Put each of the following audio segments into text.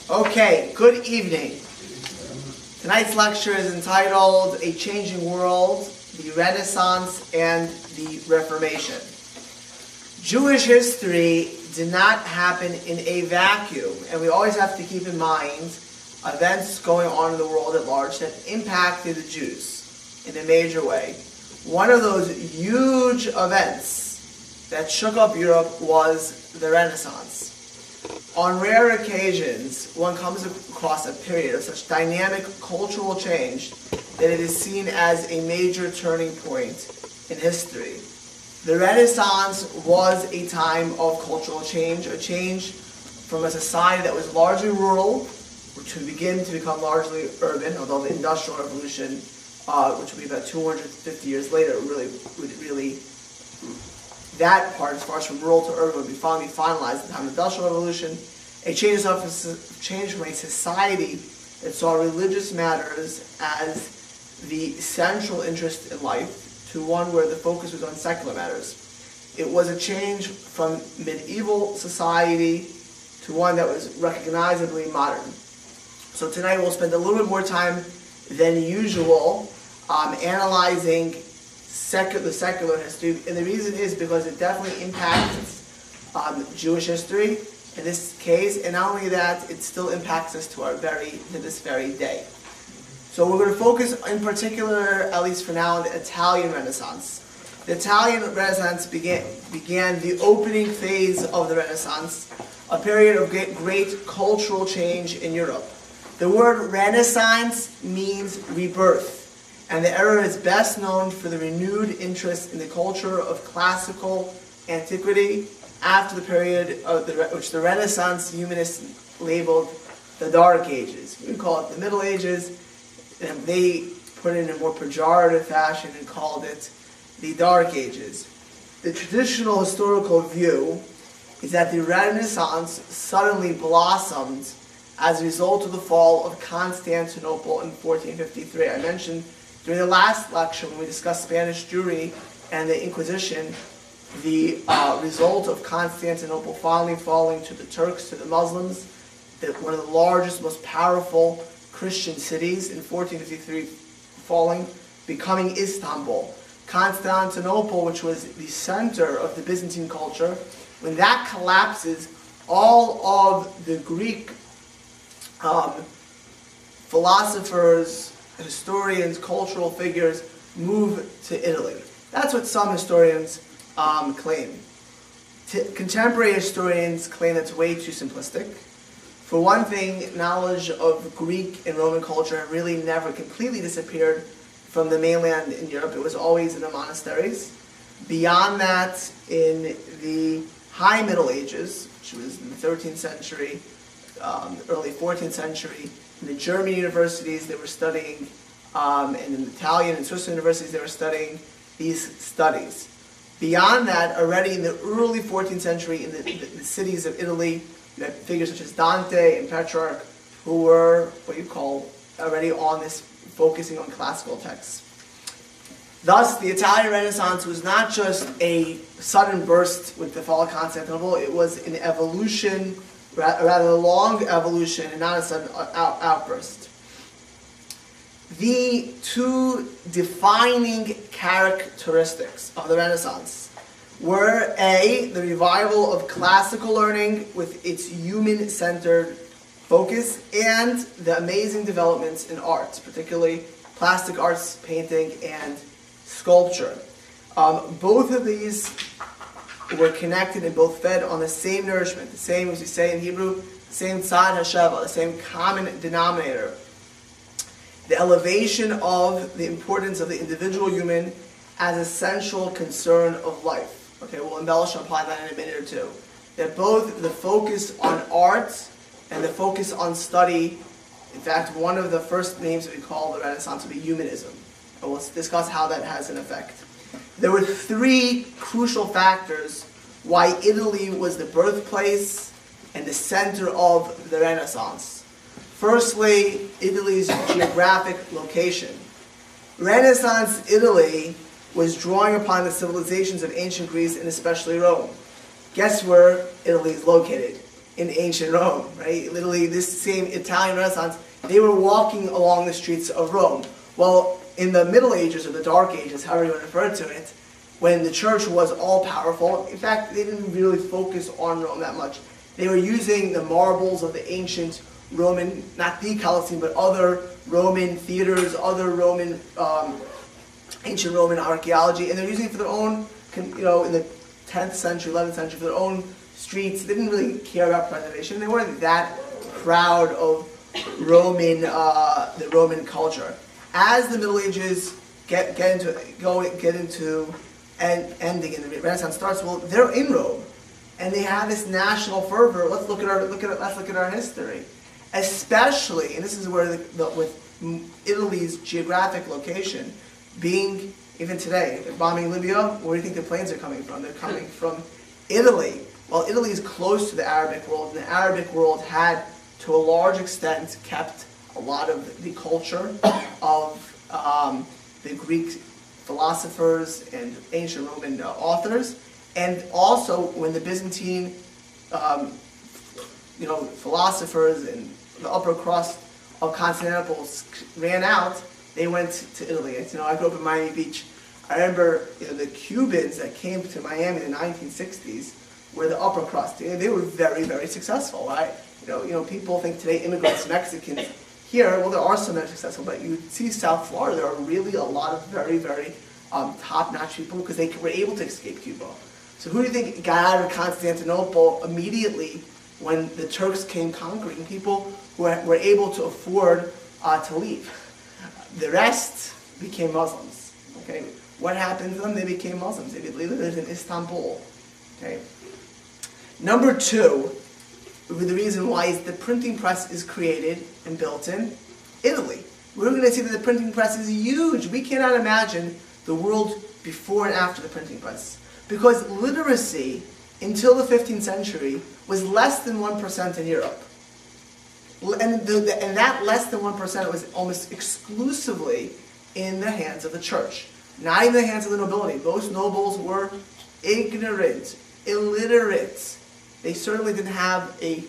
Okay, good evening. Tonight's lecture is entitled A Changing World, the Renaissance and the Reformation. Jewish history did not happen in a vacuum, and we always have to keep in mind events going on in the world at large that impacted the Jews in a major way. One of those huge events that shook up Europe was the Renaissance. On rare occasions, one comes across a period of such dynamic cultural change that it is seen as a major turning point in history. The Renaissance was a time of cultural change, a change from a society that was largely rural to begin to become largely urban, although the Industrial Revolution, which would be about 250 years later, really that part, as far as from rural to urban, would be finally finalized at the time of the Industrial Revolution. A change from a society that saw religious matters as the central interest in life to one where the focus was on secular matters. It was a change from medieval society to one that was recognizably modern. So tonight we'll spend a little bit more time than usual analyzing the secular history, and the reason is because it definitely impacts Jewish history in this case, and not only that, it still impacts us to this very day. So we're going to focus in particular, at least for now, on the Italian Renaissance. The Italian Renaissance began the opening phase of the Renaissance, a period of great cultural change in Europe. The word Renaissance means rebirth, and the era is best known for the renewed interest in the culture of classical antiquity after the period of which the Renaissance humanists labeled the Dark Ages. We call it the Middle Ages, and they put it in a more pejorative fashion and called it the Dark Ages. The traditional historical view is that the Renaissance suddenly blossomed as a result of the fall of Constantinople in 1453. I mentioned during the last lecture when we discussed Spanish Jewry and the Inquisition, the result of Constantinople finally falling to the Turks, to the Muslims, one of the largest, most powerful Christian cities in 1453 falling, becoming Istanbul. Constantinople, which was the center of the Byzantine culture, when that collapses, all of the Greek philosophers, historians, cultural figures move to Italy. That's what some historians claim. Contemporary historians claim that's way too simplistic. For one thing, knowledge of Greek and Roman culture really never completely disappeared from the mainland in Europe. It was always in the monasteries. Beyond that, in the High Middle Ages, which was in the 13th century, early 14th century, in the German universities they were studying, and in the Italian and Swiss universities they were studying these studies. Beyond that, already in the early 14th century, in the cities of Italy, you had figures such as Dante and Petrarch, who were what you call already on this, focusing on classical texts. Thus, the Italian Renaissance was not just a sudden burst with the fall of Constantinople, it was an evolution, rather a long evolution, and not a sudden outburst. The two defining characteristics of the Renaissance were A, the revival of classical learning with its human-centered focus, and the amazing developments in art, particularly plastic arts, painting, and sculpture. Both of these were connected and both fed on the same nourishment, the same, as we say in Hebrew, the same tzad hasheva, the same common denominator. The elevation of the importance of the individual human as a central concern of life. Okay, we'll embellish upon that in a minute or two. That both the focus on art and the focus on study, in fact, one of the first names that we call the Renaissance would be humanism. And we'll discuss how that has an effect. There were three crucial factors why Italy was the birthplace and the center of the Renaissance. Firstly, Italy's geographic location. Renaissance Italy was drawing upon the civilizations of ancient Greece and especially Rome. Guess where Italy is located? in ancient Rome, right? Literally, this same Italian Renaissance, they were walking along the streets of Rome. Well, in the Middle Ages, or the Dark Ages, however you want to refer to it, when the church was all-powerful, in fact, they didn't really focus on Rome that much. They were using the marbles of the ancient Roman, not the Colosseum, but other Roman theaters, other Roman, ancient Roman archaeology, and they're using it for their own, in the 10th century, 11th century, for their own streets. They didn't really care about preservation. They weren't that proud of Roman, the Roman culture. As the Middle Ages ending and the Renaissance starts, well, they're in Rome, and they have this national fervor. Let's look at our history, especially, and this is where with Italy's geographic location being even today, they're bombing Libya. Where do you think the planes are coming from? They're coming from Italy. Well, Italy is close to the Arabic world, and the Arabic world had, to a large extent, kept a lot of the culture of the Greek philosophers and ancient Roman authors, and also when the Byzantine, philosophers and the upper crust of Constantinople ran out, they went to Italy. I grew up in Miami Beach. I remember the Cubans that came to Miami in the 1960s were the upper crust. They were very, very successful, right? People think today immigrants, Mexicans, here, well, there are some that are successful, but you see South Florida, there are really a lot of very, very top-notch people because they were able to escape Cuba. So who do you think got out of Constantinople immediately when the Turks came conquering? People who were able to afford to leave. The rest became Muslims. Okay, what happened to them? They became Muslims. They lived in Istanbul. Okay. Number two, the reason why is the printing press is created and built in Italy. We're going to see that the printing press is huge. We cannot imagine the world before and after the printing press, because literacy until the 15th century was less than 1% in Europe. And that less than 1% was almost exclusively in the hands of the church, not in the hands of the nobility. Most nobles were ignorant, illiterate. They certainly didn't have a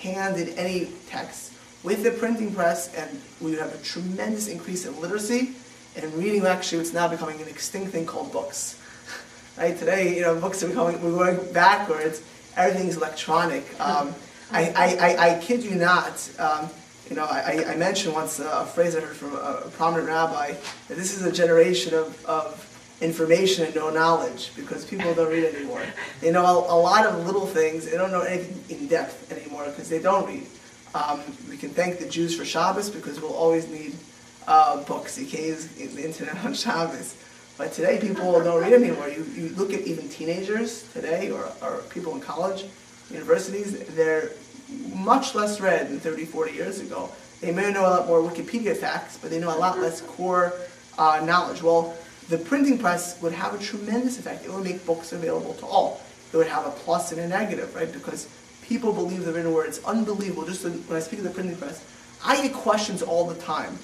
hand in any text. With the printing press, and we have a tremendous increase in literacy and reading. Actually, it's now becoming an extinct thing called books. Right today, books are we're going backwards. Everything's electronic. I kid you not. I mentioned once a phrase I heard from a prominent rabbi that this is a generation of information and no knowledge, because people don't read anymore. They know a lot of little things. They don't know anything in depth anymore because they don't read. We can thank the Jews for Shabbos because we'll always need books. You can't use the internet on Shabbos. But today people don't read anymore. You look at even teenagers today or people in college, universities, they're much less read than 30, 40 years ago. They may know a lot more Wikipedia facts, but they know a lot less core knowledge. Well, the printing press would have a tremendous effect. It would make books available to all. It would have a plus and a negative, right? Because people believe the written word. It's unbelievable. Just when I speak of the printing press, I get questions all the time.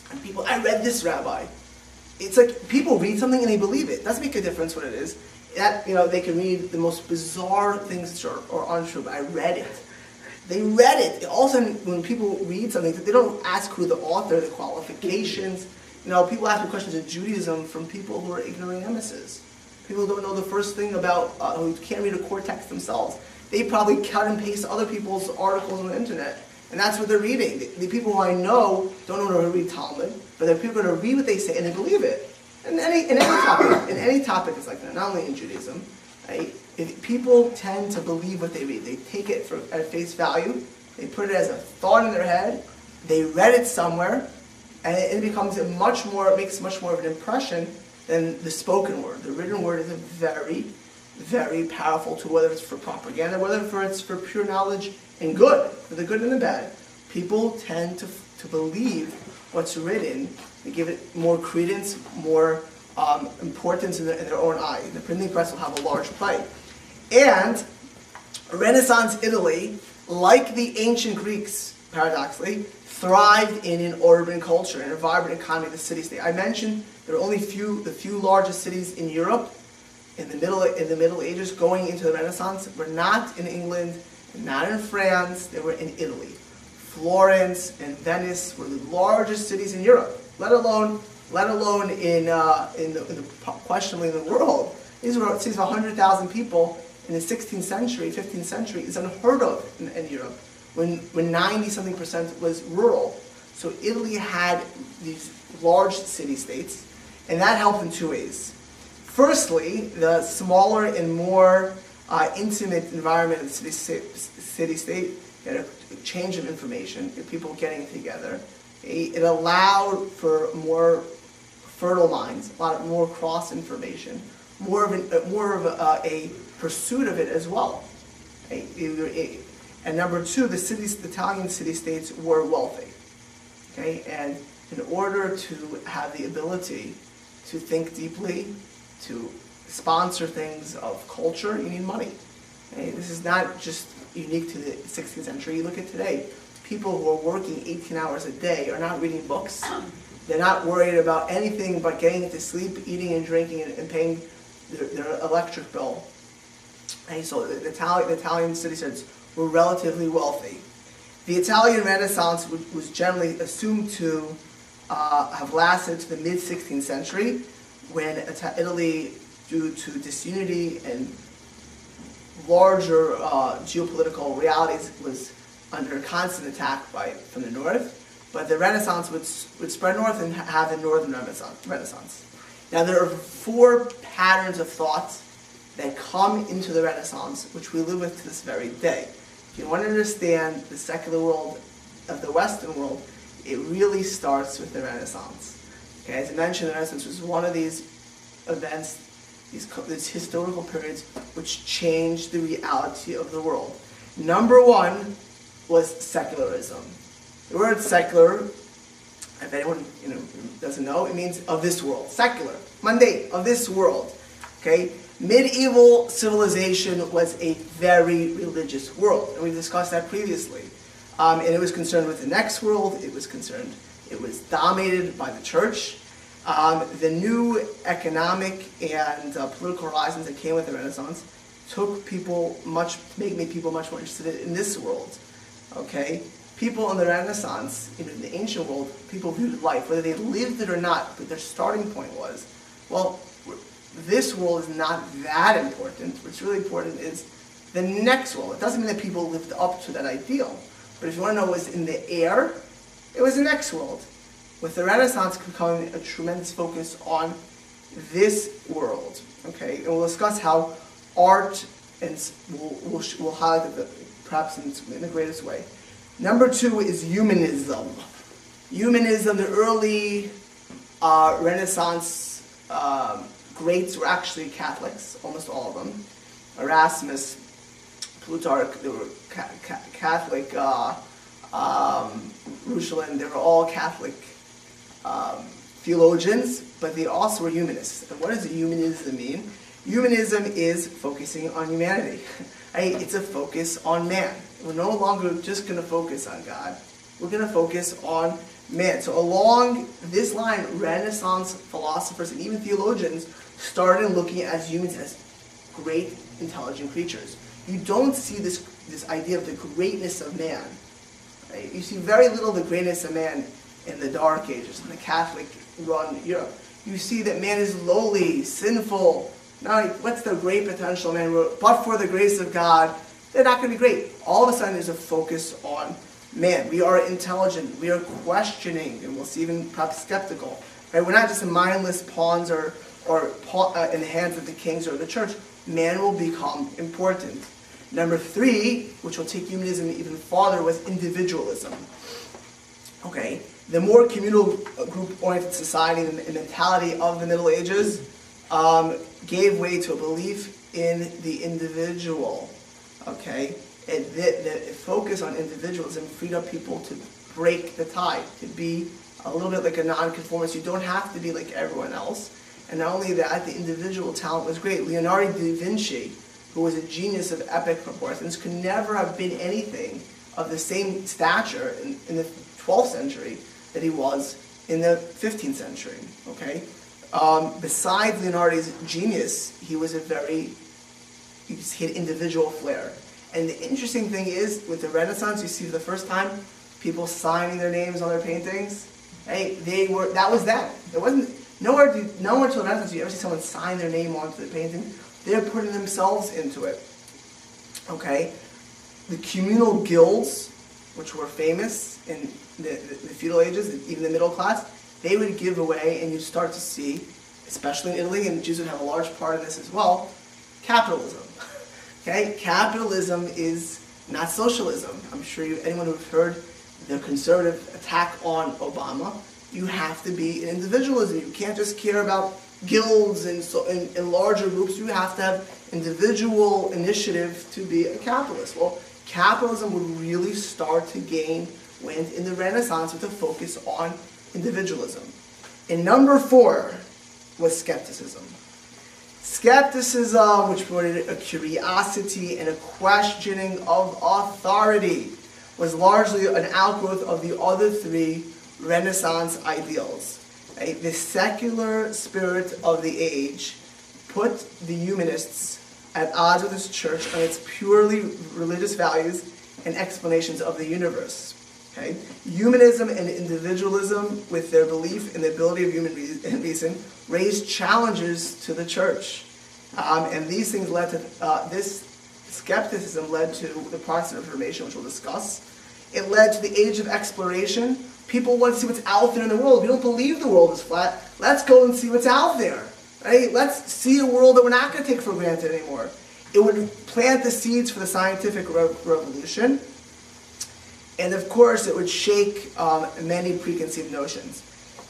And people, I read this, Rabbi. It's like people read something and they believe it. It doesn't make a difference what it is. That, they can read the most bizarre things or untrue, but I read it. They read it. All of a sudden, when people read something, they don't ask who the author, the qualifications. People ask me questions of Judaism from people who are ignoramuses. People don't know the first thing about, who can't read a core text themselves. They probably cut and paste other people's articles on the internet. And that's what they're reading. The people who I know don't know how to read Talmud, but they're people going to read what they say and they believe it. And in any topic it's like that, not only in Judaism. Right? If people tend to believe what they read. They take it at face value, they put it as a thought in their head, they read it somewhere, and it becomes makes much more of an impression than the spoken word. The written word is a very, very powerful tool, whether it's for propaganda, whether it's for pure knowledge and good, for the good and the bad. People tend to believe what's written. They give it more credence, more importance in their own eye. The printing press will have a large play. And Renaissance Italy, like the ancient Greeks, paradoxically, thrived in an urban culture, in a vibrant economy, the city-state. I mentioned there are only the few largest cities in Europe in the Middle Ages going into the Renaissance were not in England not in France, they were in Italy. Florence and Venice were the largest cities in Europe, let alone questionably in the world. These were cities of 100,000 people in the 16th century, 15th century is unheard of in Europe, when 90-something% was rural. So Italy had these large city-states, and that helped in two ways. Firstly, the smaller and more intimate environment of the city-state had a change of information, people getting together. It allowed for more fertile minds, a lot more cross-information, more of a pursuit of it as well. And number two, the Italian city-states were wealthy. Okay, and in order to have the ability to think deeply, to sponsor things of culture, you need money. Okay? This is not just unique to the 16th century. You look at today, people who are working 18 hours a day are not reading books. They're not worried about anything but getting to sleep, eating and drinking, and paying their electric bill. Okay? So the Italian citizens were relatively wealthy. The Italian Renaissance was generally assumed to have lasted to the mid-16th century, when Italy, due to disunity and larger geopolitical realities, was under constant attack from the north. But the Renaissance would spread north and have the Northern Renaissance. Now there are four patterns of thought that come into the Renaissance, which we live with to this very day. If you want to understand the secular world of the Western world, it really starts with the Renaissance. Okay, as I mentioned, the Renaissance was one of these events, these historical periods, which changed the reality of the world. Number one was secularism. The word secular, if anyone doesn't know, it means of this world. Secular, mundane, of this world. Okay. Medieval civilization was a very religious world, and we've discussed that previously. And it was concerned with the next world. It was dominated by the church. The new economic and political horizons that came with the Renaissance made people much more interested in this world. Okay, people in the Renaissance, in the ancient world, people viewed life, whether they lived it or not. But their starting point was, well, this world is not that important. What's really important is the next world. It doesn't mean that people lived up to that ideal. But if you want to know what was in the air, it was the next world. With the Renaissance could come a tremendous focus on this world. Okay, and we'll discuss how art and we'll highlight it perhaps in the greatest way. Number two is humanism. Humanism, the early Renaissance greats were actually Catholics, almost all of them. Erasmus, Plutarch, they were Catholic. Reuchlin, they were all Catholic theologians, but they also were humanists. And what does humanism mean? Humanism is focusing on humanity. Right? It's a focus on man. We're no longer just going to focus on God. We're going to focus on man. So along this line, Renaissance philosophers and even theologians started looking at humans as great, intelligent creatures. You don't see this idea of the greatness of man. Right? You see very little of the greatness of man in the Dark Ages, in the Catholic-run Europe. You see that man is lowly, sinful. Now, what's the great potential of man? But for the grace of God, they're not going to be great. All of a sudden, there's a focus on man. We are intelligent. We are questioning, and we'll see even perhaps skeptical. Right? We're not just mindless pawns or in the hands of the kings or the church. Man will become important. Number three, which will take humanism even farther, was individualism. Okay, the more communal group-oriented society and the mentality of the Middle Ages gave way to a belief in the individual. Okay, and the focus on individualism freed up people to break the tide, to be a little bit like a nonconformist. You don't have to be like everyone else. And not only that, the individual talent was great. Leonardo da Vinci, who was a genius of epic proportions, could never have been anything of the same stature in the 12th century that he was in the 15th century. Okay, besides Leonardo's genius, he had individual flair, And the interesting thing is, with the Renaissance, you see for the first time, people signing their names on their paintings. Hey, that was them. It wasn't, nowhere until the Renaissance, you ever see someone sign their name onto the painting. They're putting themselves into it. Okay? The communal guilds, which were famous in the feudal ages, even the middle class, they would give away, and you'd start to see, especially in Italy, and Jews would have a large part of this as well, capitalism. Okay? Capitalism is not socialism. I'm sure anyone who's heard the conservative attack on Obama, you have to be an individualism. You can't just care about guilds and larger groups. You have to have individual initiative to be a capitalist. Well, capitalism would really start to gain wind in the Renaissance with a focus on individualism. And number 4 was skepticism. Skepticism, which brought in a curiosity and a questioning of authority, was largely an outgrowth of the other 3 Renaissance ideals. Right? The secular spirit of the age put the humanists at odds with its church on its purely religious values and explanations of the universe. Okay? Humanism and individualism, with their belief in the ability of human reason, raised challenges to the church. And these things led to, this skepticism led to the Protestant Reformation, which we'll discuss. It led to the age of exploration. People want to see what's out there in the world. We don't believe the world is flat. Let's go and see what's out there. Right? Let's see a world that we're not going to take for granted anymore. It would plant the seeds for the scientific revolution. And of course, it would shake many preconceived notions.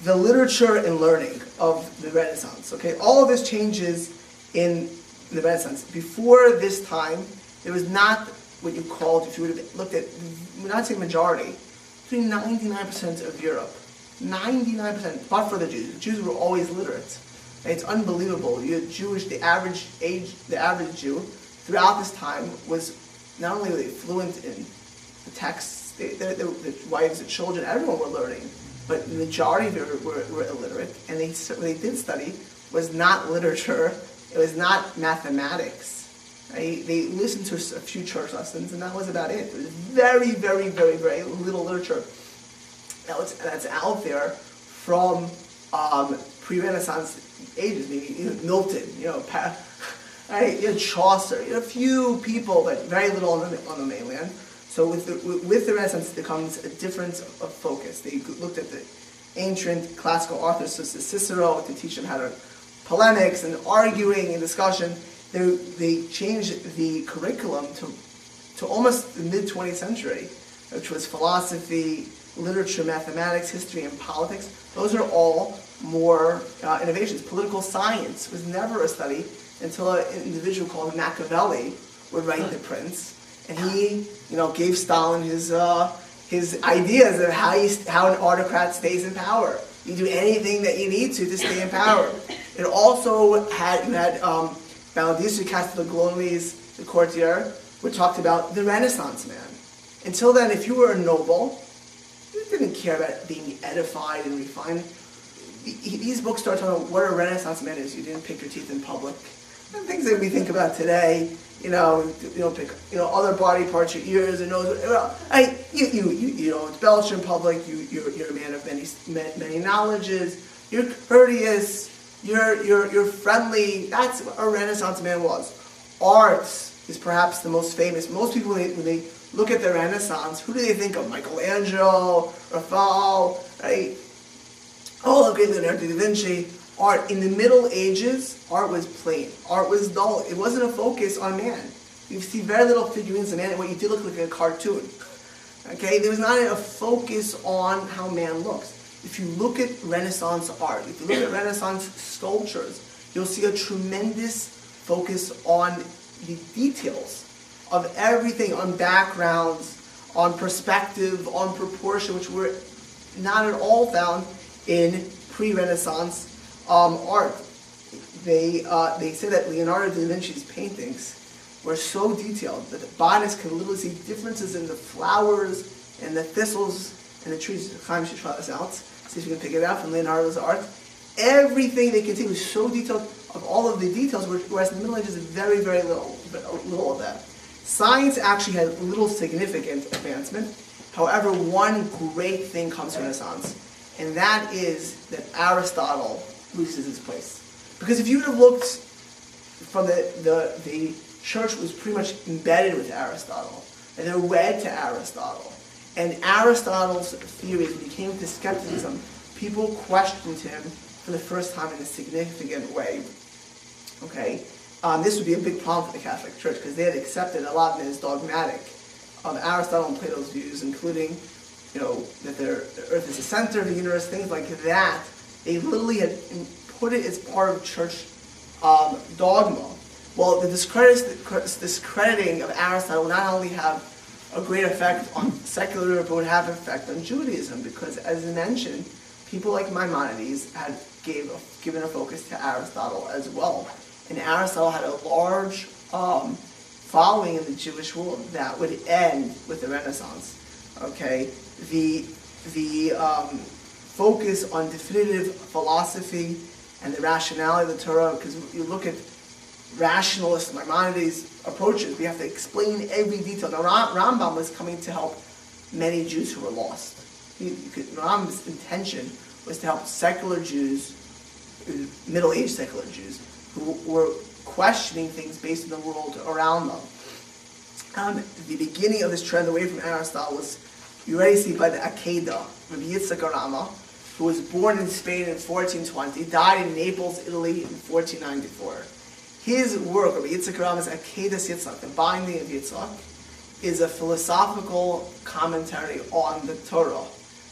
The literature and learning of the Renaissance. Okay, all of this changes in the Renaissance. Before this time, there was not what you called, if you would have looked at, we're not saying majority, between 99% of Europe. 99%, but for the Jews. The Jews were always literate. It's unbelievable. The average Jew, throughout this time, was not only were they fluent in the texts, the wives, the children, everyone were learning, but the majority of them were illiterate, and what they did study was not literature, it was not mathematics. Right? They listened to a few church lessons, and that was about it. There was very, very, very, very little literature that's out there from pre-Renaissance ages. Maybe Milton, right? Chaucer, a few people, but very little on the mainland. So with the Renaissance, there comes a difference of focus. They looked at the ancient classical authors, such as Cicero, to teach them how to polemics and arguing and discussion. They changed the curriculum to almost the mid-20th century, which was philosophy, literature, mathematics, history, and politics. Those are all more innovations. Political science was never a study until an individual called Machiavelli would write The Prince, and he, gave Stalin his ideas of how an autocrat stays in power. You do anything that you need to stay in power. It also had Baldius Castiglione's The Courtier, which talked about the Renaissance man. Until then, if you were a noble, you didn't care about being edified and refined. These books start talking about what a Renaissance man is. You didn't pick your teeth in public. And things that we think about today, you don't pick, other body parts, your ears and nose. You don't belch in public. You're a man of many knowledges. You're courteous. You're friendly. That's what a Renaissance man was. Art is perhaps the most famous. Most people, when they look at the Renaissance, who do they think of? Michelangelo, Raphael, right? All the great Leonardo da Vinci. Art. In the Middle Ages, art was plain. Art was dull. It wasn't a focus on man. You see very little figurines of man, and what you did look like a cartoon. Okay? There was not a focus on how man looks. If you look at Renaissance art, if you look at Renaissance sculptures, you'll see a tremendous focus on the details of everything, on backgrounds, on perspective, on proportion, which were not at all found in pre-Renaissance art. They say that Leonardo da Vinci's paintings were so detailed that the botanists could literally see differences in the flowers and the thistles and the trees. Chaim should try this out. See if you can pick it out from Leonardo's art. Everything they could see was so detailed of all of the details, whereas in the Middle Ages, very, very little of that. Science actually had little significant advancement. However, one great thing comes to Renaissance, and that is that Aristotle loses its place. Because if you would have looked from the church was pretty much embedded with Aristotle, and they read to Aristotle. And Aristotle's theories, when he came to skepticism, people questioned him for the first time in a significant way. Okay? This would be a big problem for the Catholic Church, because they had accepted a lot that is dogmatic of Aristotle and Plato's views, including, that the earth is the center of the universe, things like that. They literally had put it as part of church dogma. Well, the discrediting of Aristotle will not only have a great effect on secular Europe, but would have an effect on Judaism, because, as I mentioned, people like Maimonides had given a focus to Aristotle as well. And Aristotle had a large following in the Jewish world that would end with the Renaissance. Okay, the focus on definitive philosophy and the rationality of the Torah, because you look at rationalist Maimonides' approaches, we have to explain every detail. Now, Rambam was coming to help many Jews who were lost. Rambam's intention was to help secular Jews, middle-aged secular Jews, who were questioning things based on the world around them. The beginning of this trend away from Aristotle was, you already see by the Akedah, Rabbi Yitzchak Arama, who was born in Spain in 1420, died in Naples, Italy in 1494. His work, Rabbi Yitzchak Arama's Akedas Yitzchak, the Binding of Yitzchak, is a philosophical commentary on the Torah.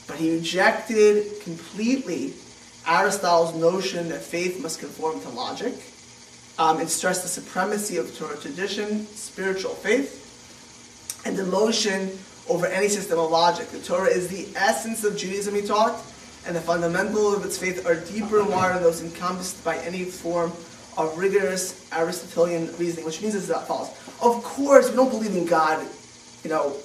But he rejected completely Aristotle's notion that faith must conform to logic. It stressed the supremacy of Torah tradition, spiritual faith, and demotion over any system of logic. The Torah is the essence of Judaism, he taught, and the fundamentals of its faith are deeper and wider than those encompassed by any form of rigorous Aristotelian reasoning, which means as follows. Of course, we don't believe in God,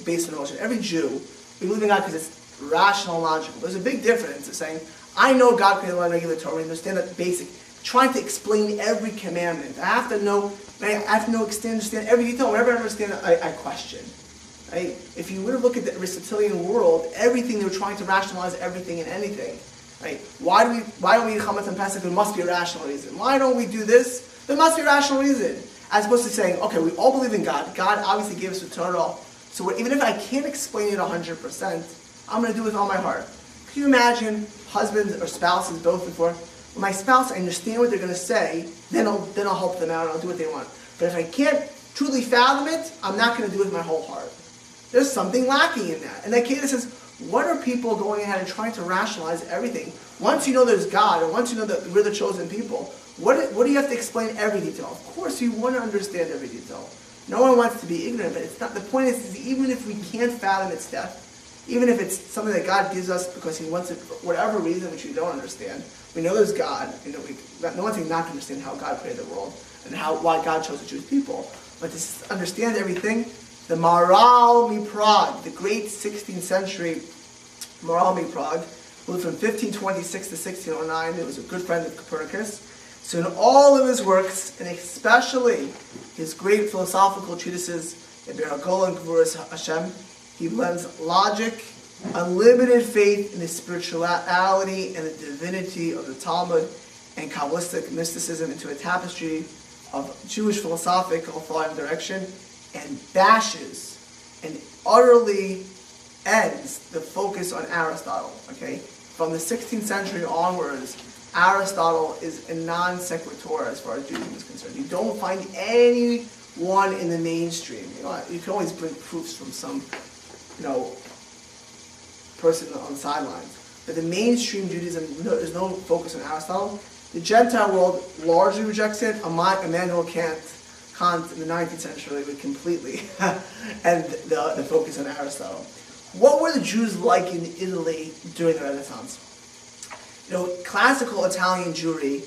based on emotion. Every Jew, we believe in God because it's rational and logical. There's a big difference in saying, I know God created the world and the Torah, we understand that basic, trying to explain every commandment. I have to understand every detail. Whatever I understand, I question. Right? If you were to look at the Aristotelian world, everything, they were trying to rationalize everything and anything. Right? Why don't we eat chametz and Pesach? There must be a rational reason. Why don't we do this? There must be a rational reason. As opposed to saying, okay, we all believe in God. God obviously gave us the Torah. So even if I can't explain it 100%, I'm going to do it with all my heart. Can you imagine husbands or spouses both before? Well, my spouse, I understand what they're going to say, then I'll help them out and I'll do what they want. But if I can't truly fathom it, I'm not going to do it with my whole heart. There's something lacking in that. And that Keda says, what are people going ahead and trying to rationalize everything? Once you know there's God, and once you know that we're the chosen people, what do you have to explain every detail? Of course you want to understand every detail. No one wants to be ignorant, but it's not. The point is even if we can't fathom its depth, even if it's something that God gives us because He wants it for whatever reason which we don't understand, we know there's God. No one's saying not to understand how God created the world and why God chose the Jewish people. But to understand everything, the Maharal MiPrague, the great 16th century Maharal MiPrague, who lived from 1526 to 1609, he was a good friend of Copernicus. So in all of his works, and especially his great philosophical treatises, Eber HaGola and Gvuras Hashem, he blends logic, unlimited faith in the spirituality and the divinity of the Talmud, and Kabbalistic mysticism into a tapestry of Jewish philosophical thought and direction, and bashes and utterly ends the focus on Aristotle. Okay, from the 16th century onwards, Aristotle is a non sequitur as far as Judaism is concerned. You don't find anyone in the mainstream. You can always bring proofs from some, person on the sidelines. But the mainstream Judaism, there's no focus on Aristotle. The Gentile world largely rejects it. Immanuel Kant in the 19th century would completely end the focus on Aristotle. What were the Jews like in Italy during the Renaissance? Classical Italian Jewry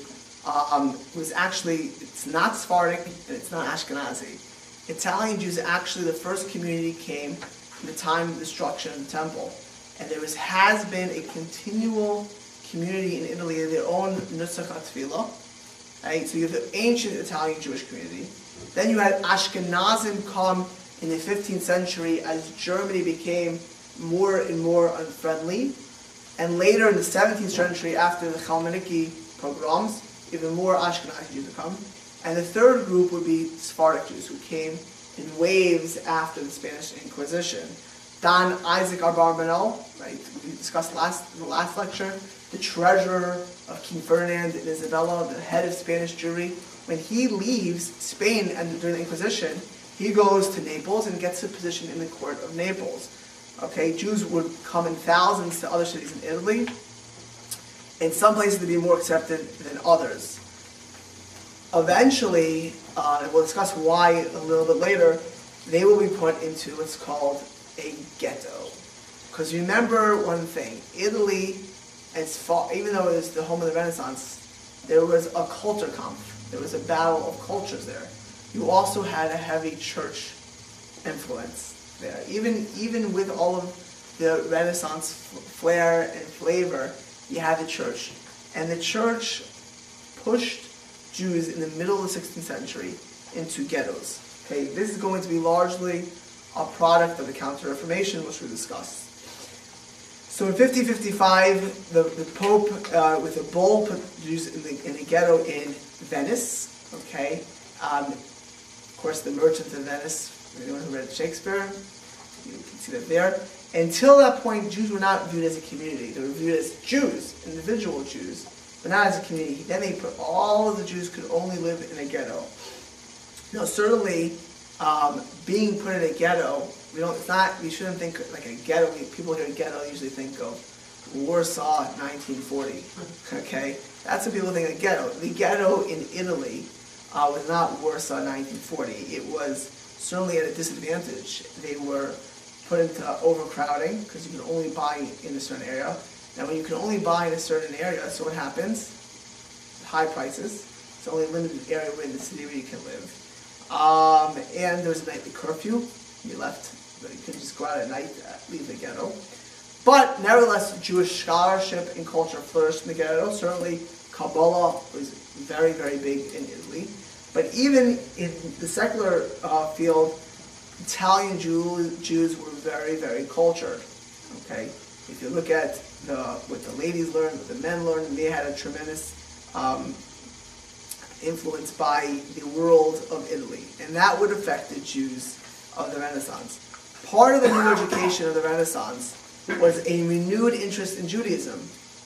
was actually, it's not Sephardic and it's not Ashkenazi. Italian Jews, actually the first community came from the time of destruction of the temple. And there has been a continual community in Italy, their own Nusach HaTfilah. Right? So you have the ancient Italian Jewish community. Then you had Ashkenazim come in the 15th century as Germany became more and more unfriendly. And later in the 17th century, after the Chalmoniki pogroms, even more Ashkenazi Jews would come. And the third group would be Sephardic Jews, who came in waves after the Spanish Inquisition. Don Isaac Abarbanel, right, we discussed in the last lecture, the treasurer of King Ferdinand and Isabella, the head of Spanish Jewry. When he leaves Spain and during the Inquisition, he goes to Naples and gets a position in the court of Naples. Okay, Jews would come in thousands to other cities in Italy. In some places to be more accepted than others. Eventually, and we'll discuss why a little bit later, they will be put into what's called a ghetto. Because remember one thing, Italy, even though it was the home of the Renaissance, there was a Kulturkampf. There was a battle of cultures there. You also had a heavy church influence there. Even with all of the Renaissance flair and flavor, you had the church. And the church pushed Jews in the middle of the 16th century into ghettos. Okay, this is going to be largely a product of the Counter-Reformation, which we discussed. So in 1555, the Pope, with a bull, put Jews in the ghetto in Venice. Okay, of course, the Merchant of Venice. Anyone who read Shakespeare, you can see that there. Until that point, Jews were not viewed as a community. They were viewed as Jews, individual Jews, but not as a community. Then they put all of the Jews could only live in a ghetto. Now, certainly, being put in a ghetto, we shouldn't think like a ghetto. People hear ghetto usually think of Warsaw 1940. Okay, that's what people think of ghetto. The ghetto in Italy was not Warsaw 1940. It was certainly at a disadvantage. They were put into overcrowding because you can only buy in a certain area. And when you can only buy in a certain area, so what happens? High prices. It's only a limited area within the city where you can live. And there was a nightly curfew. You couldn't just go out at night, leave the ghetto. But nevertheless, Jewish scholarship and culture flourished in the ghetto. Certainly, Kabbalah was very, very big in Italy. But even in the secular field, Italian Jews were very, very cultured. Okay, if you look at what the ladies learned, what the men learned, they had a tremendous influence by the world of Italy, and that would affect the Jews of the Renaissance. Part of the new education of the Renaissance was a renewed interest in Judaism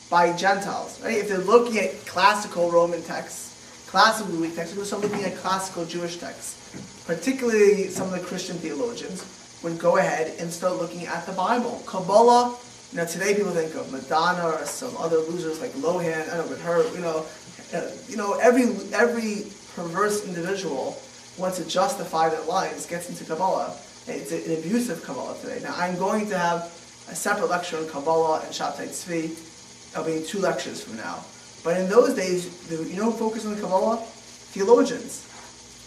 by Gentiles. Right? If they're looking at classical Roman texts, classical Greek texts, we're also looking at classical Jewish texts. Particularly some of the Christian theologians would go ahead and start looking at the Bible. Kabbalah, today people think of Madonna or some other losers like Lohan, I don't know, but her, every perverse individual wants to justify their lives, gets into Kabbalah. It's an abusive Kabbalah today. Now, I'm going to have a separate lecture on Kabbalah and Shabtai Tzvi. I'll be in 2 lectures from now. But in those days, who focused on the Kabbalah? Theologians.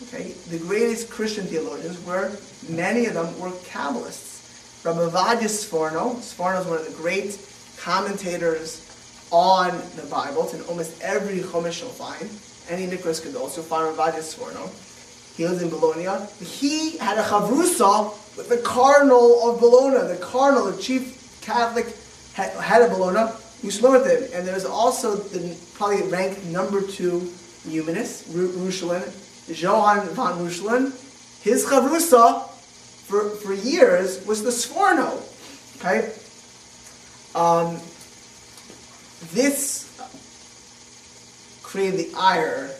Okay, the greatest Christian theologians many of them were Kabbalists. Rabbi Ovadia Sforno is one of the great commentators on the Bible. It's in almost every Chumash you'll find. Any Nikras could also find Ovadia Sforno. He lives in Bologna. He had a chavrusa with the Cardinal of Bologna, the chief Catholic head of Bologna. He used to learn with him. And there's also probably ranked number 2 humanist, Rushland, Johann von Rushland. His chavrusa for years was the Sforno. Okay? This created the ire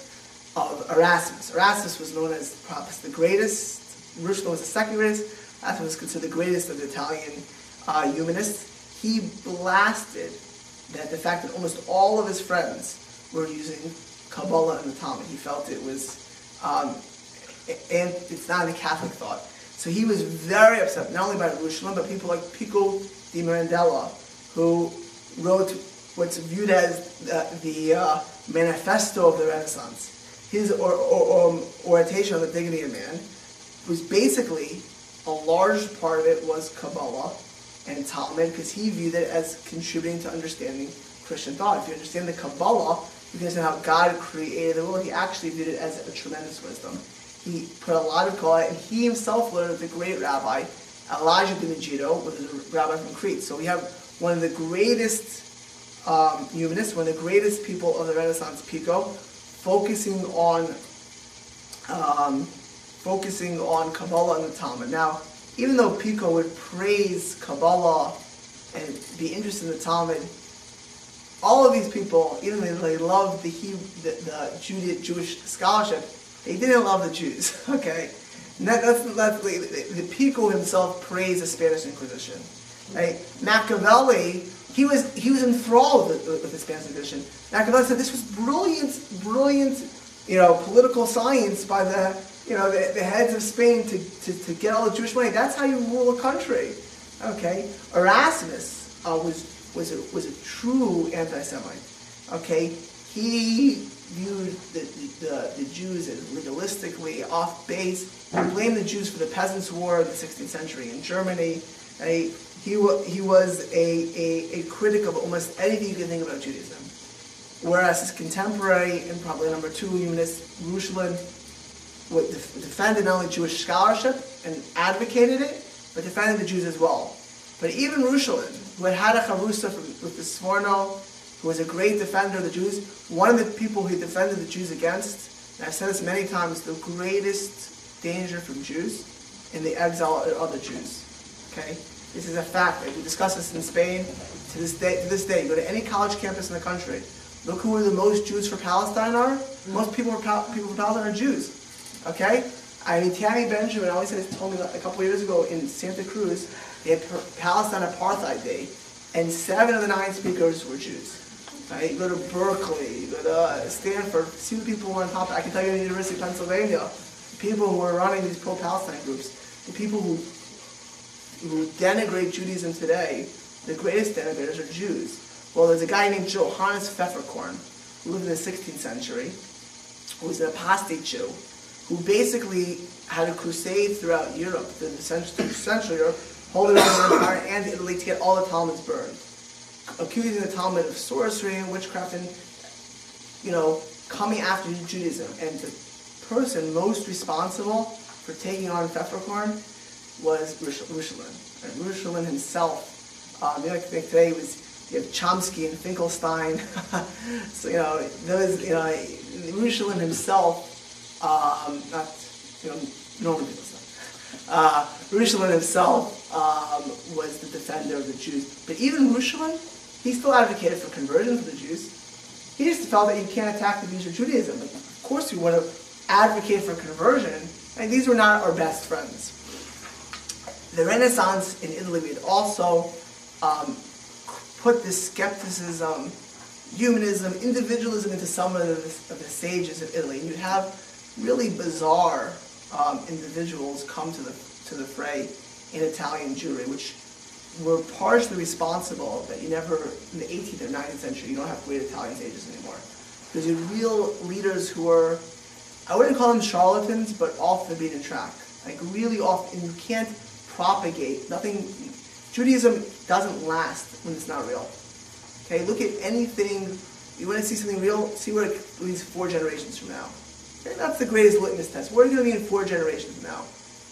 of Erasmus. Erasmus was known as perhaps the greatest. Rushland was the second greatest. Erasmus was considered the greatest of the Italian humanists. He blasted the fact that almost all of his friends were using Kabbalah and the Talmud. He felt it was, and it's not in the Catholic thought. So he was very upset, not only by Rushland, but people like Pico di Mirandela, who wrote what's viewed as the manifesto of the Renaissance. His oration on the dignity of man was basically, a large part of it was Kabbalah and Talmud, because he viewed it as contributing to understanding Christian thought. If you understand the Kabbalah, you can understand how God created the world. He actually viewed it as a tremendous wisdom. He put a lot of Torah, and he himself learned with the great rabbi, Elijah ben Megiddo, which is a rabbi from Crete. So we have one of the greatest humanists, one of the greatest people of the Renaissance Pico, focusing on Kabbalah and the Talmud. Now, even though Pico would praise Kabbalah and be interested in the Talmud, all of these people, even though they loved the Jewish scholarship, they didn't love the Jews. Okay, and that's the Pico himself praised the Spanish Inquisition. Right? Machiavelli, he was enthralled with the Spanish Inquisition. Machiavelli said this was brilliant, political science by the heads of Spain to get all the Jewish money. That's how you rule a country. Okay, Erasmus was a true anti-Semite. Okay, he viewed the Jews as legalistically off base. He blamed the Jews for the Peasants' War of the 16th century in Germany. Right? He was a critic of almost anything you can think about Judaism. Whereas his contemporary and probably number two humanist, Rushlin, defended not only Jewish scholarship and advocated it, but defended the Jews as well. But even Rushlin, who had a charusa with the Sforno, who was a great defender of the Jews, one of the people he defended the Jews against, and I've said this many times, the greatest danger from Jews in the exile of other Jews. Okay? This is a fact. We discuss this in Spain. To this day, you go to any college campus in the country, look who the most Jews for Palestine are. Most people for Palestine are Jews. Okay? I mean, Tammy Benjamin always told me a couple of years ago in Santa Cruz, they had Palestine Apartheid Day, and 7 of the 9 speakers were Jews. Right? You go to Berkeley, you go to Stanford, see the people who are on top. I can tell you at the University of Pennsylvania, the people who are running these pro-Palestine groups, the people who denigrate Judaism today, the greatest denigrators are Jews. Well, there's a guy named Johannes Pfefferkorn, who lived in the 16th century, who was an apostate Jew, who basically had a crusade throughout Europe, through Central Europe, holding the Roman Empire and Italy to get all the Talmuds burned, accusing the Talmud of sorcery and witchcraft and, coming after Judaism. And the person most responsible for taking on Pfefferkorn was Rushlin. And Rushlin himself, the other thing today was you have Chomsky and Finkelstein. So, Rushlin himself, Norman Finkelstein. Rushlin himself was the defender of the Jews. But even Rushlin, he still advocated for conversion for the Jews. He just felt that you can't attack the views of Judaism. Like, of course we want to advocate for conversion. And these were not our best friends. The Renaissance in Italy would also put this skepticism, humanism, individualism into some of the sages of Italy. And you'd have really bizarre individuals come to the fray in Italian Jewry, which were partially responsible that you never, in the 18th or 19th century, you don't have great Italian sages anymore. Because you're real leaders who are, I wouldn't call them charlatans, but off the beaten track. Like really off, and you can't propagate, nothing, Judaism doesn't last when it's not real. Okay, look at anything, you want to see something real, see where it leads 4 generations from now. Okay, that's the greatest litmus test. What are you going to be in 4 generations from now?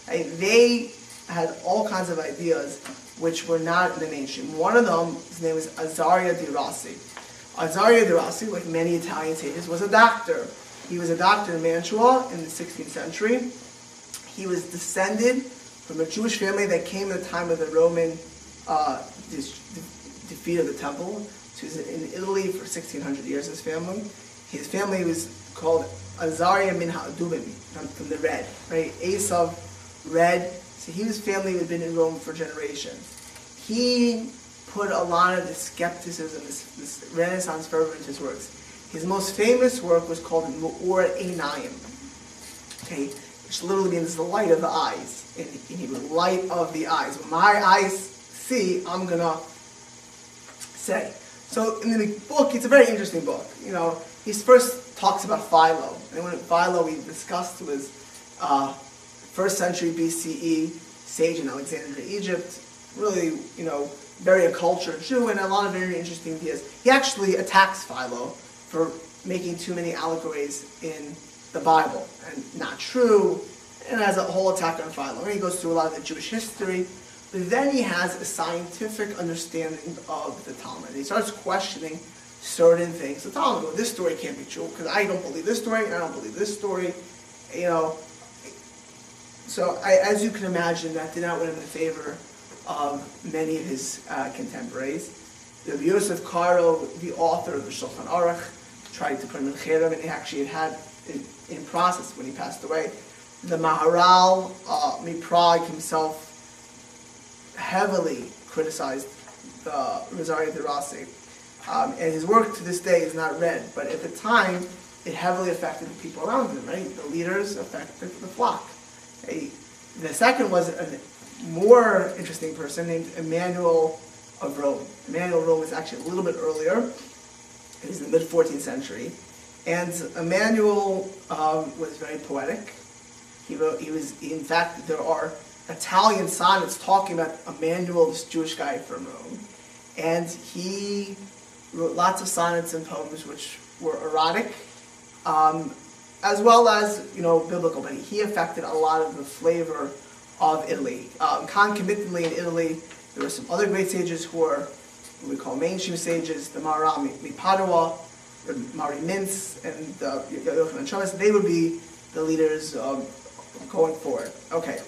Okay, they had all kinds of ideas which were not in the mainstream. One of them, his name was Azaria di Rossi. Azaria di Rossi, like many Italian sages, was a doctor. He was a doctor in Mantua in the 16th century. He was descended from a Jewish family that came at the time of the Roman defeat of the temple. So he was in Italy for 1,600 years, his family. His family was called Azaria min Ha'adumim, from the red, right? Esav, red. So his family had been in Rome for generations. He put a lot of the skepticism, this Renaissance fervor into his works. His most famous work was called Me'or Einayim, okay, which literally means the light of the eyes. In Hebrew, light of the eyes. When my eyes see, I'm going to say. So in the book, it's a very interesting book. He first talks about Philo. And when Philo we discussed was 1st century BCE, sage in Alexandria, Egypt, really, very accultured Jew, and a lot of very interesting ideas. He actually attacks Philo for making too many allegories in the Bible and not true, and has a whole attack on Philo. And he goes through a lot of the Jewish history, but then he has a scientific understanding of the Talmud. He starts questioning certain things. The Talmud goes, this story can't be true because I don't believe this story and I don't believe this story. So as you can imagine, that did not win him the favor of many of his contemporaries. The Yosef Karo, the author of the Shulchan Aruch, tried to put him in Cherem, and he actually had in process when he passed away. The Maharal Prague himself heavily criticized Rosario de Rossi. And his work to this day is not read, but at the time, it heavily affected the people around him, right? The leaders affected the flock. The second was a more interesting person named Emmanuel of Rome. Emmanuel of Rome was actually a little bit earlier. He was in the mid-14th century. And Emmanuel was very poetic. In fact, there are Italian sonnets talking about Emmanuel, this Jewish guy from Rome. And he wrote lots of sonnets and poems which were erotic, as well as, biblical. But he affected a lot of the flavor of Italy. Concomitantly in Italy, there were some other great sages who were what we call mainstream sages, the Maharal Padua, the Mari Mintz, and the Yochanan Chomas. They would be the leaders going forward. Okay.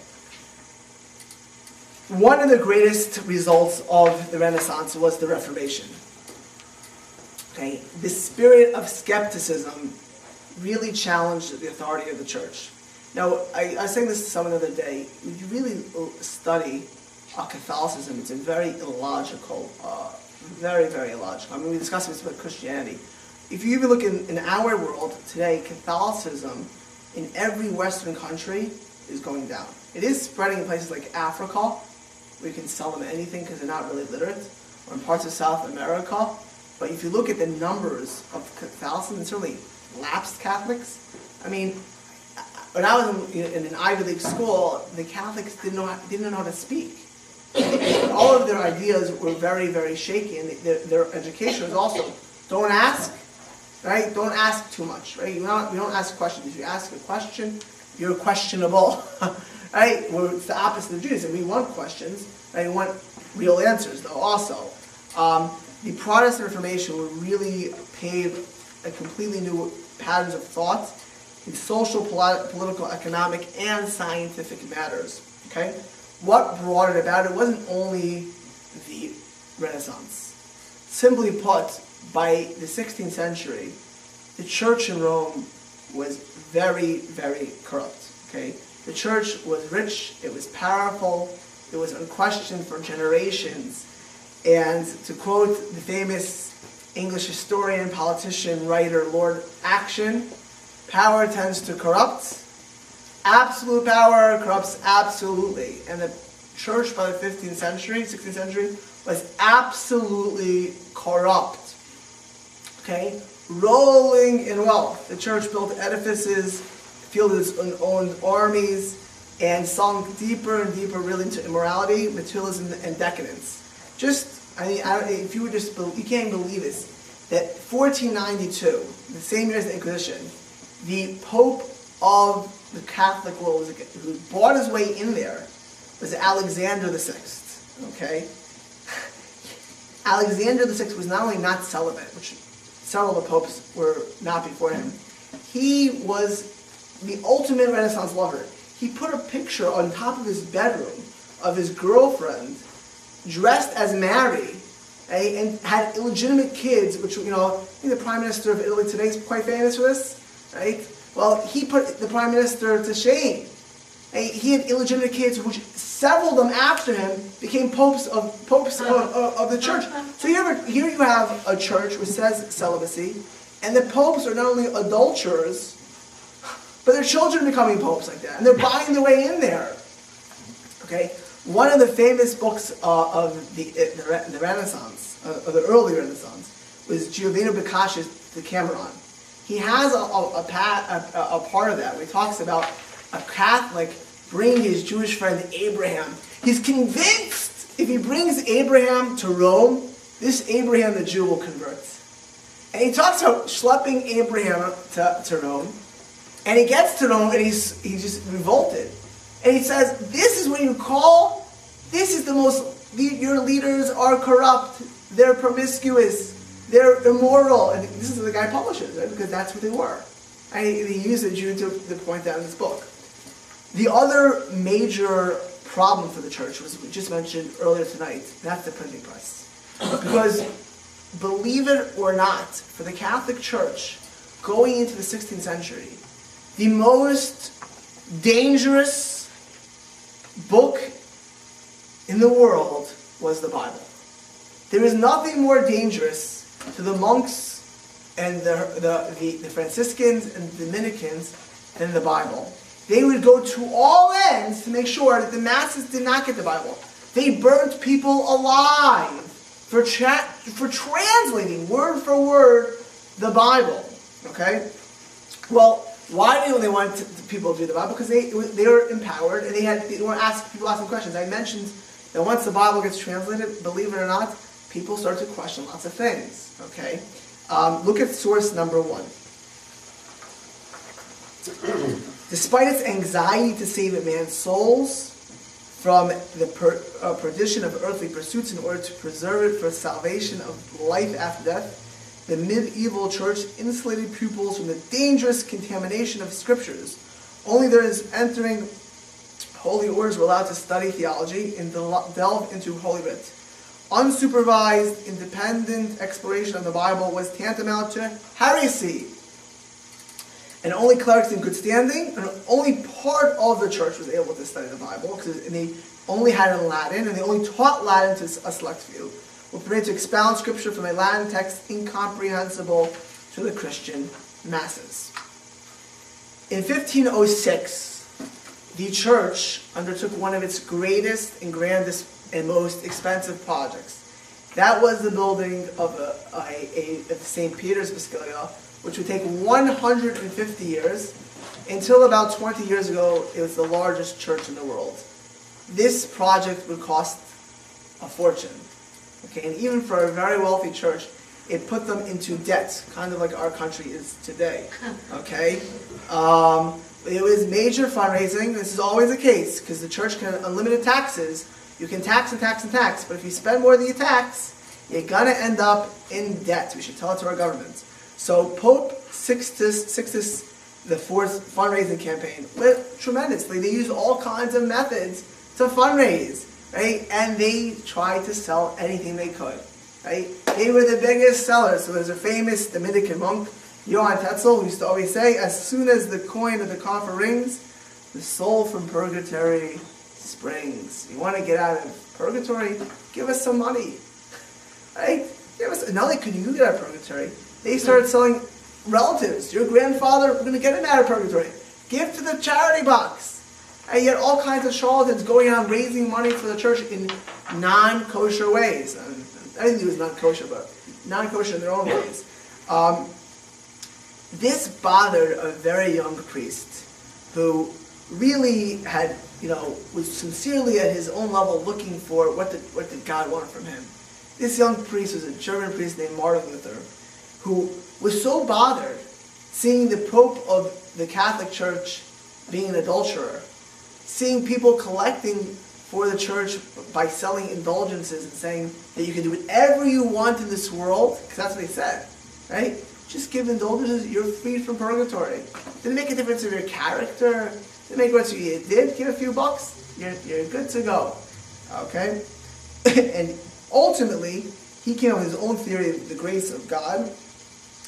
One of the greatest results of the Renaissance was the Reformation. Okay, the spirit of skepticism really challenged the authority of the church. Now, I was saying this to someone the other day. If you really study Catholicism, it's a very illogical, very, very illogical. I mean, we discussed this about Christianity. If you even look in our world today, Catholicism in every Western country is going down. It is spreading in places like Africa, where you can sell them anything because they're not really literate, or in parts of South America. But if you look at the numbers of Catholicism, and certainly lapsed Catholics, I mean, when I was in an Ivy League school, the Catholics didn't know how to speak. All of their ideas were very, very shaky, and their education was also, don't ask, right? Don't ask too much, right? We don't ask questions. If you ask a question, you're questionable, right? It's the opposite of Judaism. We want questions, right? We want real answers, though, also. The Protestant Reformation would really pave a completely new patterns of thought in social, political, economic, and scientific matters. Okay? What brought it about? It wasn't only the Renaissance. Simply put, by the 16th century, the church in Rome was very, very corrupt. Okay? The church was rich, it was powerful, it was unquestioned for generations. And to quote the famous English historian, politician, writer, Lord Action, power tends to corrupt. Absolute power corrupts absolutely. And the church by the 15th century, 16th century, was absolutely corrupt. Okay? Rolling in wealth. The church built edifices, fielded its own armies, and sunk deeper and deeper really into immorality, materialism, and decadence. If you would just believe, you can't believe this, that 1492, the same year as the Inquisition, the Pope of the Catholic world, who bought his way in there, was Alexander VI. Okay? Alexander VI was not only not celibate, which several of the popes were not before him, he was the ultimate Renaissance lover. He put a picture on top of his bedroom of his girlfriend, dressed as Mary, and had illegitimate kids, which, I think the Prime Minister of Italy today is quite famous for this, right? Well, he put the Prime Minister to shame. He had illegitimate kids, which several of them after him became popes of the church. So here you have a church which says celibacy, and the popes are not only adulterers, but their children are becoming popes like that, and they're buying their way in there. Okay, one of the famous books of the Renaissance, of the early Renaissance, was Giovanni Boccaccio's Decameron. He has a part of that where he talks about a Catholic bringing his Jewish friend Abraham. He's convinced if he brings Abraham to Rome, this Abraham the Jew will convert. And he talks about schlepping Abraham to Rome. And he gets to Rome and he's just revolted. And he says, this is what you call, this is the most, your leaders are corrupt, they're promiscuous, they're immoral. And this is the guy publishes, right? Because that's what they were. And he used a Jew to point out in his book. The other major problem for the church was, we just mentioned earlier tonight, that's the printing press. Because, believe it or not, for the Catholic Church, going into the 16th century, the most dangerous book in the world was the Bible. There is nothing more dangerous to the monks and the Franciscans and the Dominicans than the Bible. They would go to all ends to make sure that the masses did not get the Bible. They burnt people alive for translating word for word the Bible. Okay? Well, why do they want people to do the Bible? Because they were empowered and they were people asking questions. I mentioned that once the Bible gets translated, believe it or not, people start to question lots of things. Okay? Look at source number 1. Despite its anxiety to save a man's souls from the perdition of earthly pursuits in order to preserve it for salvation of life after death, the medieval church insulated pupils from the dangerous contamination of scriptures. Only those entering holy orders were allowed to study theology and delve into Holy Writ. Unsupervised, independent exploration of the Bible was tantamount to heresy. And only clerics in good standing, and only part of the church was able to study the Bible, because they only had it in Latin, and they only taught Latin to a select few, were permitted to expound Scripture from a Latin text incomprehensible to the Christian masses. In 1506, the church undertook one of its greatest and grandest and most expensive projects. That was the building of the St. Peter's Basilica, which would take 150 years. Until about 20 years ago, it was the largest church in the world. This project would cost a fortune. Okay, and even for a very wealthy church, it put them into debt, kind of like our country is today. Okay, it was major fundraising. This is always the case, because the church can have unlimited taxes. You can tax and tax and tax, but if you spend more than you tax, you're gonna end up in debt. We should tell it to our government. So Pope Sixtus IV fundraising campaign went tremendously. They used all kinds of methods to fundraise, right? And they tried to sell anything they could, right? They were the biggest sellers. So there's a famous Dominican monk, Johann Tetzel, who used to always say, as soon as the coin of the coffer rings, the soul from purgatory springs. You want to get out of purgatory? Give us some money, right? Give us. Not only could you get out of purgatory, they started selling relatives. Your grandfather, we're going to get him out of purgatory. Give to the charity box. And you had all kinds of charlatans going on raising money for the church in non-kosher ways. Everything was non-kosher, but non-kosher in their own ways. This bothered a very young priest who really had, was sincerely at his own level looking for what did God want from him. This young priest was a German priest named Martin Luther, who was so bothered seeing the Pope of the Catholic Church being an adulterer, seeing people collecting for the church by selling indulgences and saying that you can do whatever you want in this world, because that's what they said, right? Just give indulgences, you're freed from purgatory. Didn't make a difference of your character, didn't make a difference if you did give a few bucks, you're good to go, okay? And ultimately, he came up with his own theory of the grace of God.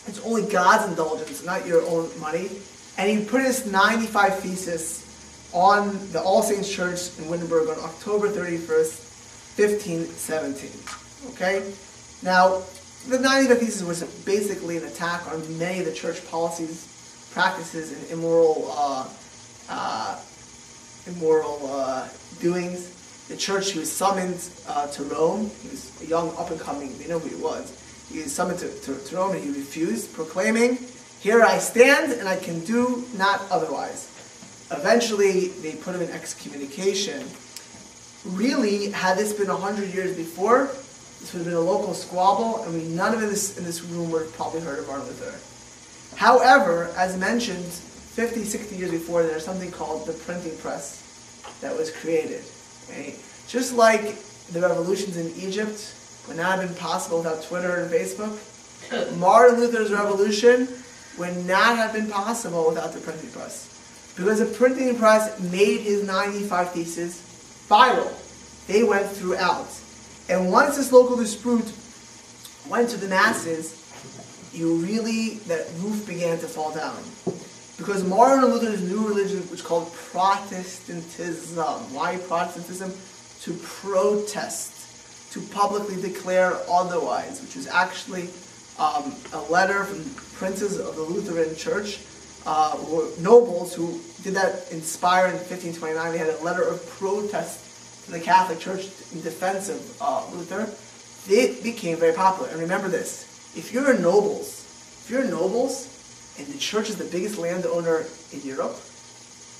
It's only God's indulgence, not your own money. And he put his 95 thesis on the All Saints Church in Wittenberg on October 31st, 1517. Okay? Now, the 95 thesis was basically an attack on many of the church policies, practices, and immoral doings. The church, he was summoned to Rome. He was a young, up-and-coming, we know who he was. He was summoned to Rome and he refused, proclaiming, "Here I stand and I can do not otherwise." Eventually, they put him in excommunication. Really, had this been 100 years before, this would have been a local squabble, and none of us in this room would have probably heard of Martin Luther. However, as mentioned, 50, 60 years before, there's something called the printing press that was created. Okay? Just like the revolutions in Egypt would not have been possible without Twitter and Facebook, Martin Luther's revolution would not have been possible without the printing press. Because the printing press made his 95 Theses viral. They went throughout. And once this local dispute went to the masses, that roof began to fall down. Because Martin Luther's new religion was called Protestantism. Why Protestantism? To protest, to publicly declare otherwise, which was actually a letter from princes of the Lutheran Church, or nobles who did that inspired in 1529. They had a letter of protest to the Catholic Church in defense of Luther. It became very popular. And remember this, if you're nobles and the church is the biggest landowner in Europe,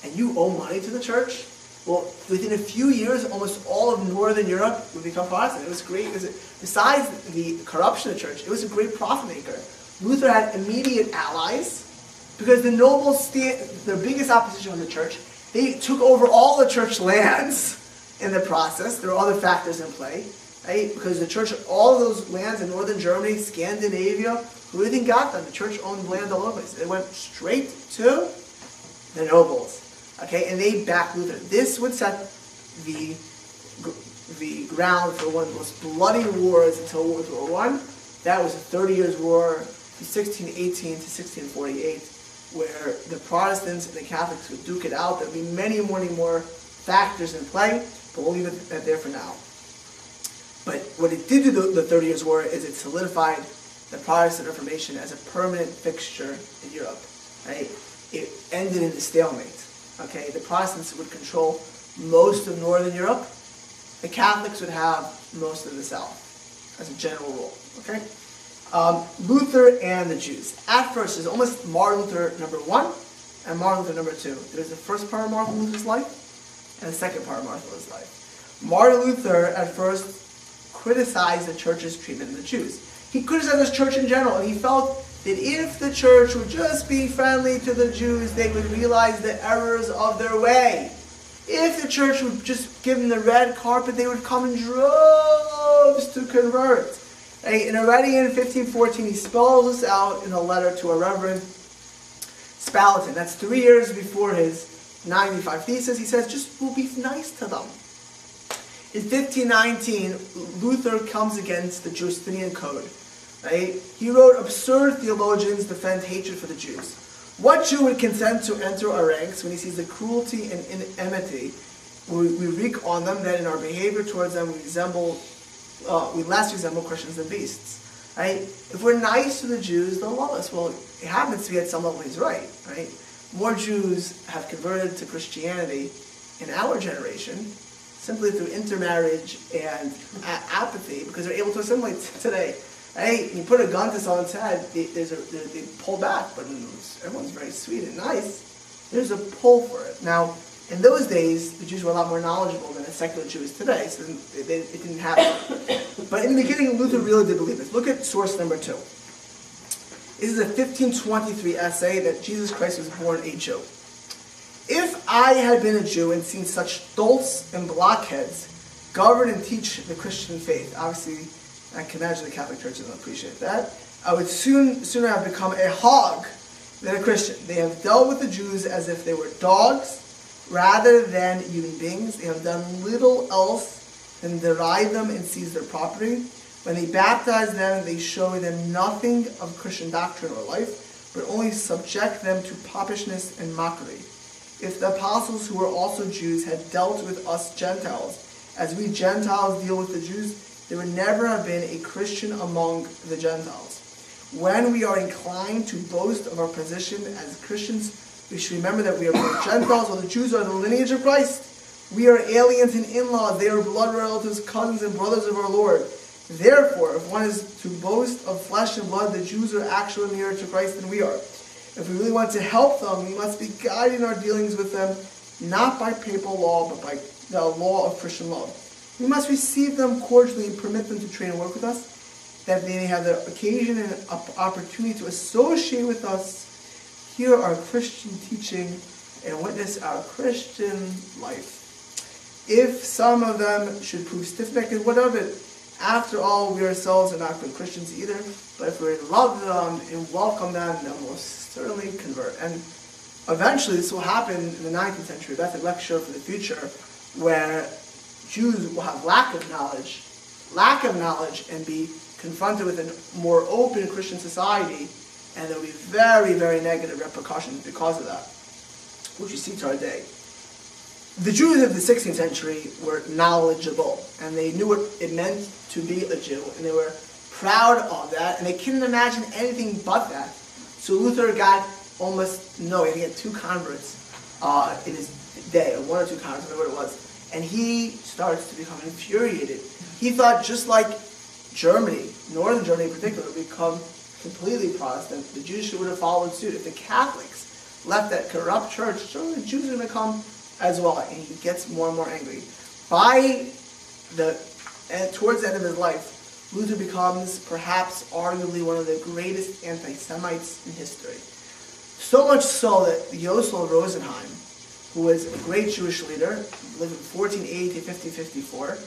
and you owe money to the church, well, within a few years, almost all of Northern Europe would become Protestant. It was great. Besides the corruption of the church, it was a great profit maker. Luther had immediate allies because the nobles, their biggest opposition was the church. They took over all the church lands in the process. There were other factors in play, right? Because the church, all of those lands in northern Germany, Scandinavia, who do you think got them? The church owned land all over the place. It went straight to the nobles. Okay, and they backed Luther. This would set the ground for one of the most bloody wars until World War I. That was the 30 Years' War from 1618 to 1648, where the Protestants and the Catholics would duke it out. There would be many more factors in play, but we'll leave it there for now. But what it did to the 30 Years' War is it solidified the Protestant Reformation as a permanent fixture in Europe. Right? It ended in a stalemate. Okay, the Protestants would control most of Northern Europe. The Catholics would have most of the South, as a general rule. Okay, Luther and the Jews. At first, there's almost Martin Luther number 1 and Martin Luther number 2. There's the first part of Martin Luther's life and the second part of Martin Luther's life. Martin Luther at first criticized the church's treatment of the Jews. He criticized the church in general, and he felt that if the church would just be friendly to the Jews, they would realize the errors of their way. If the church would just give them the red carpet, they would come in droves to convert. And already in 1514, he spells this out in a letter to a Reverend Spalatin. That's 3 years before his 95 Theses. He says, just we'll be nice to them. In 1519, Luther comes against the Justinian Code. Right? He wrote, absurd theologians defend hatred for the Jews. What Jew would consent to enter our ranks when he sees the cruelty and enmity we wreak on them, that in our behavior towards them we less resemble Christians than beasts? Right? If we're nice to the Jews, they'll love us. Well, it happens to be at some level he's right. Right? More Jews have converted to Christianity in our generation simply through intermarriage and apathy because they're able to assimilate today. Hey, you put a gun to someone's head, they pull back, but everyone's very sweet and nice. There's a pull for it. Now, in those days, the Jews were a lot more knowledgeable than the secular Jews today, so it didn't happen. But in the beginning, Luther really did believe this. Look at source number 2. This is a 1523 essay that Jesus Christ was born a Jew. If I had been a Jew and seen such dolts and blockheads govern and teach the Christian faith, obviously, I can imagine the Catholic Church doesn't appreciate that, I would sooner have become a hog than a Christian. They have dealt with the Jews as if they were dogs rather than human beings. They have done little else than deride them and seize their property. When they baptize them, they show them nothing of Christian doctrine or life, but only subject them to poppishness and mockery. If the apostles, who were also Jews, had dealt with us Gentiles as we Gentiles deal with the Jews, there would never have been a Christian among the Gentiles. When we are inclined to boast of our position as Christians, we should remember that we are both Gentiles, while the Jews are the lineage of Christ. We are aliens and in-laws. They are blood relatives, cousins, and brothers of our Lord. Therefore, if one is to boast of flesh and blood, the Jews are actually nearer to Christ than we are. If we really want to help them, we must be guiding our dealings with them, not by papal law, but by the law of Christian love. We must receive them cordially and permit them to train and work with us, that they may have the occasion and opportunity to associate with us hear our Christian teaching, and witness our Christian life. If some of them should prove stiff-necked, what of it? After all, we ourselves are not good Christians either, but if we love them and welcome them, then we'll certainly convert. And eventually this will happen in the 19th century. That's a lecture for the future, where Jews will have lack of knowledge, and be confronted with a more open Christian society, and there will be very, very negative repercussions because of that, which you see to our day. The Jews of the 16th century were knowledgeable, and they knew what it meant to be a Jew, and they were proud of that, and they couldn't imagine anything but that. So Luther got he had 2 converts in his day, or 1 or 2 converts, whatever it was, and he starts to become infuriated. He thought, just like Germany, northern Germany in particular, would become completely Protestant, the Jews would have followed suit. If the Catholics left that corrupt church, so the Jews are going to come as well, and he gets more and more angry. Towards the end of his life, Luther becomes perhaps arguably one of the greatest anti-Semites in history. So much so that Yosel Rosenheim, who was a great Jewish leader, lived from 1480 to 1554,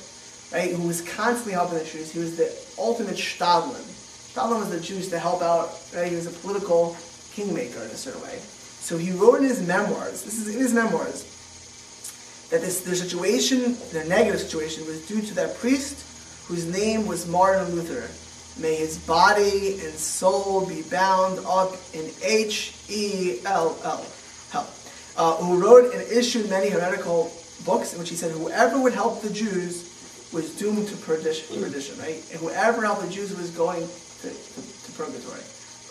right, who was constantly helping the Jews. He was the ultimate Stadlin. Stadlin was the Jews to help out, right? He was a political kingmaker in a certain way. So he wrote in his memoirs, this is in his memoirs, that their negative situation was due to that priest whose name was Martin Luther. May his body and soul be bound up in H-E-L-L, hell, who wrote and issued many heretical books in which he said whoever would help the Jews was doomed to perdition, right? And whoever helped the Jews was going to purgatory.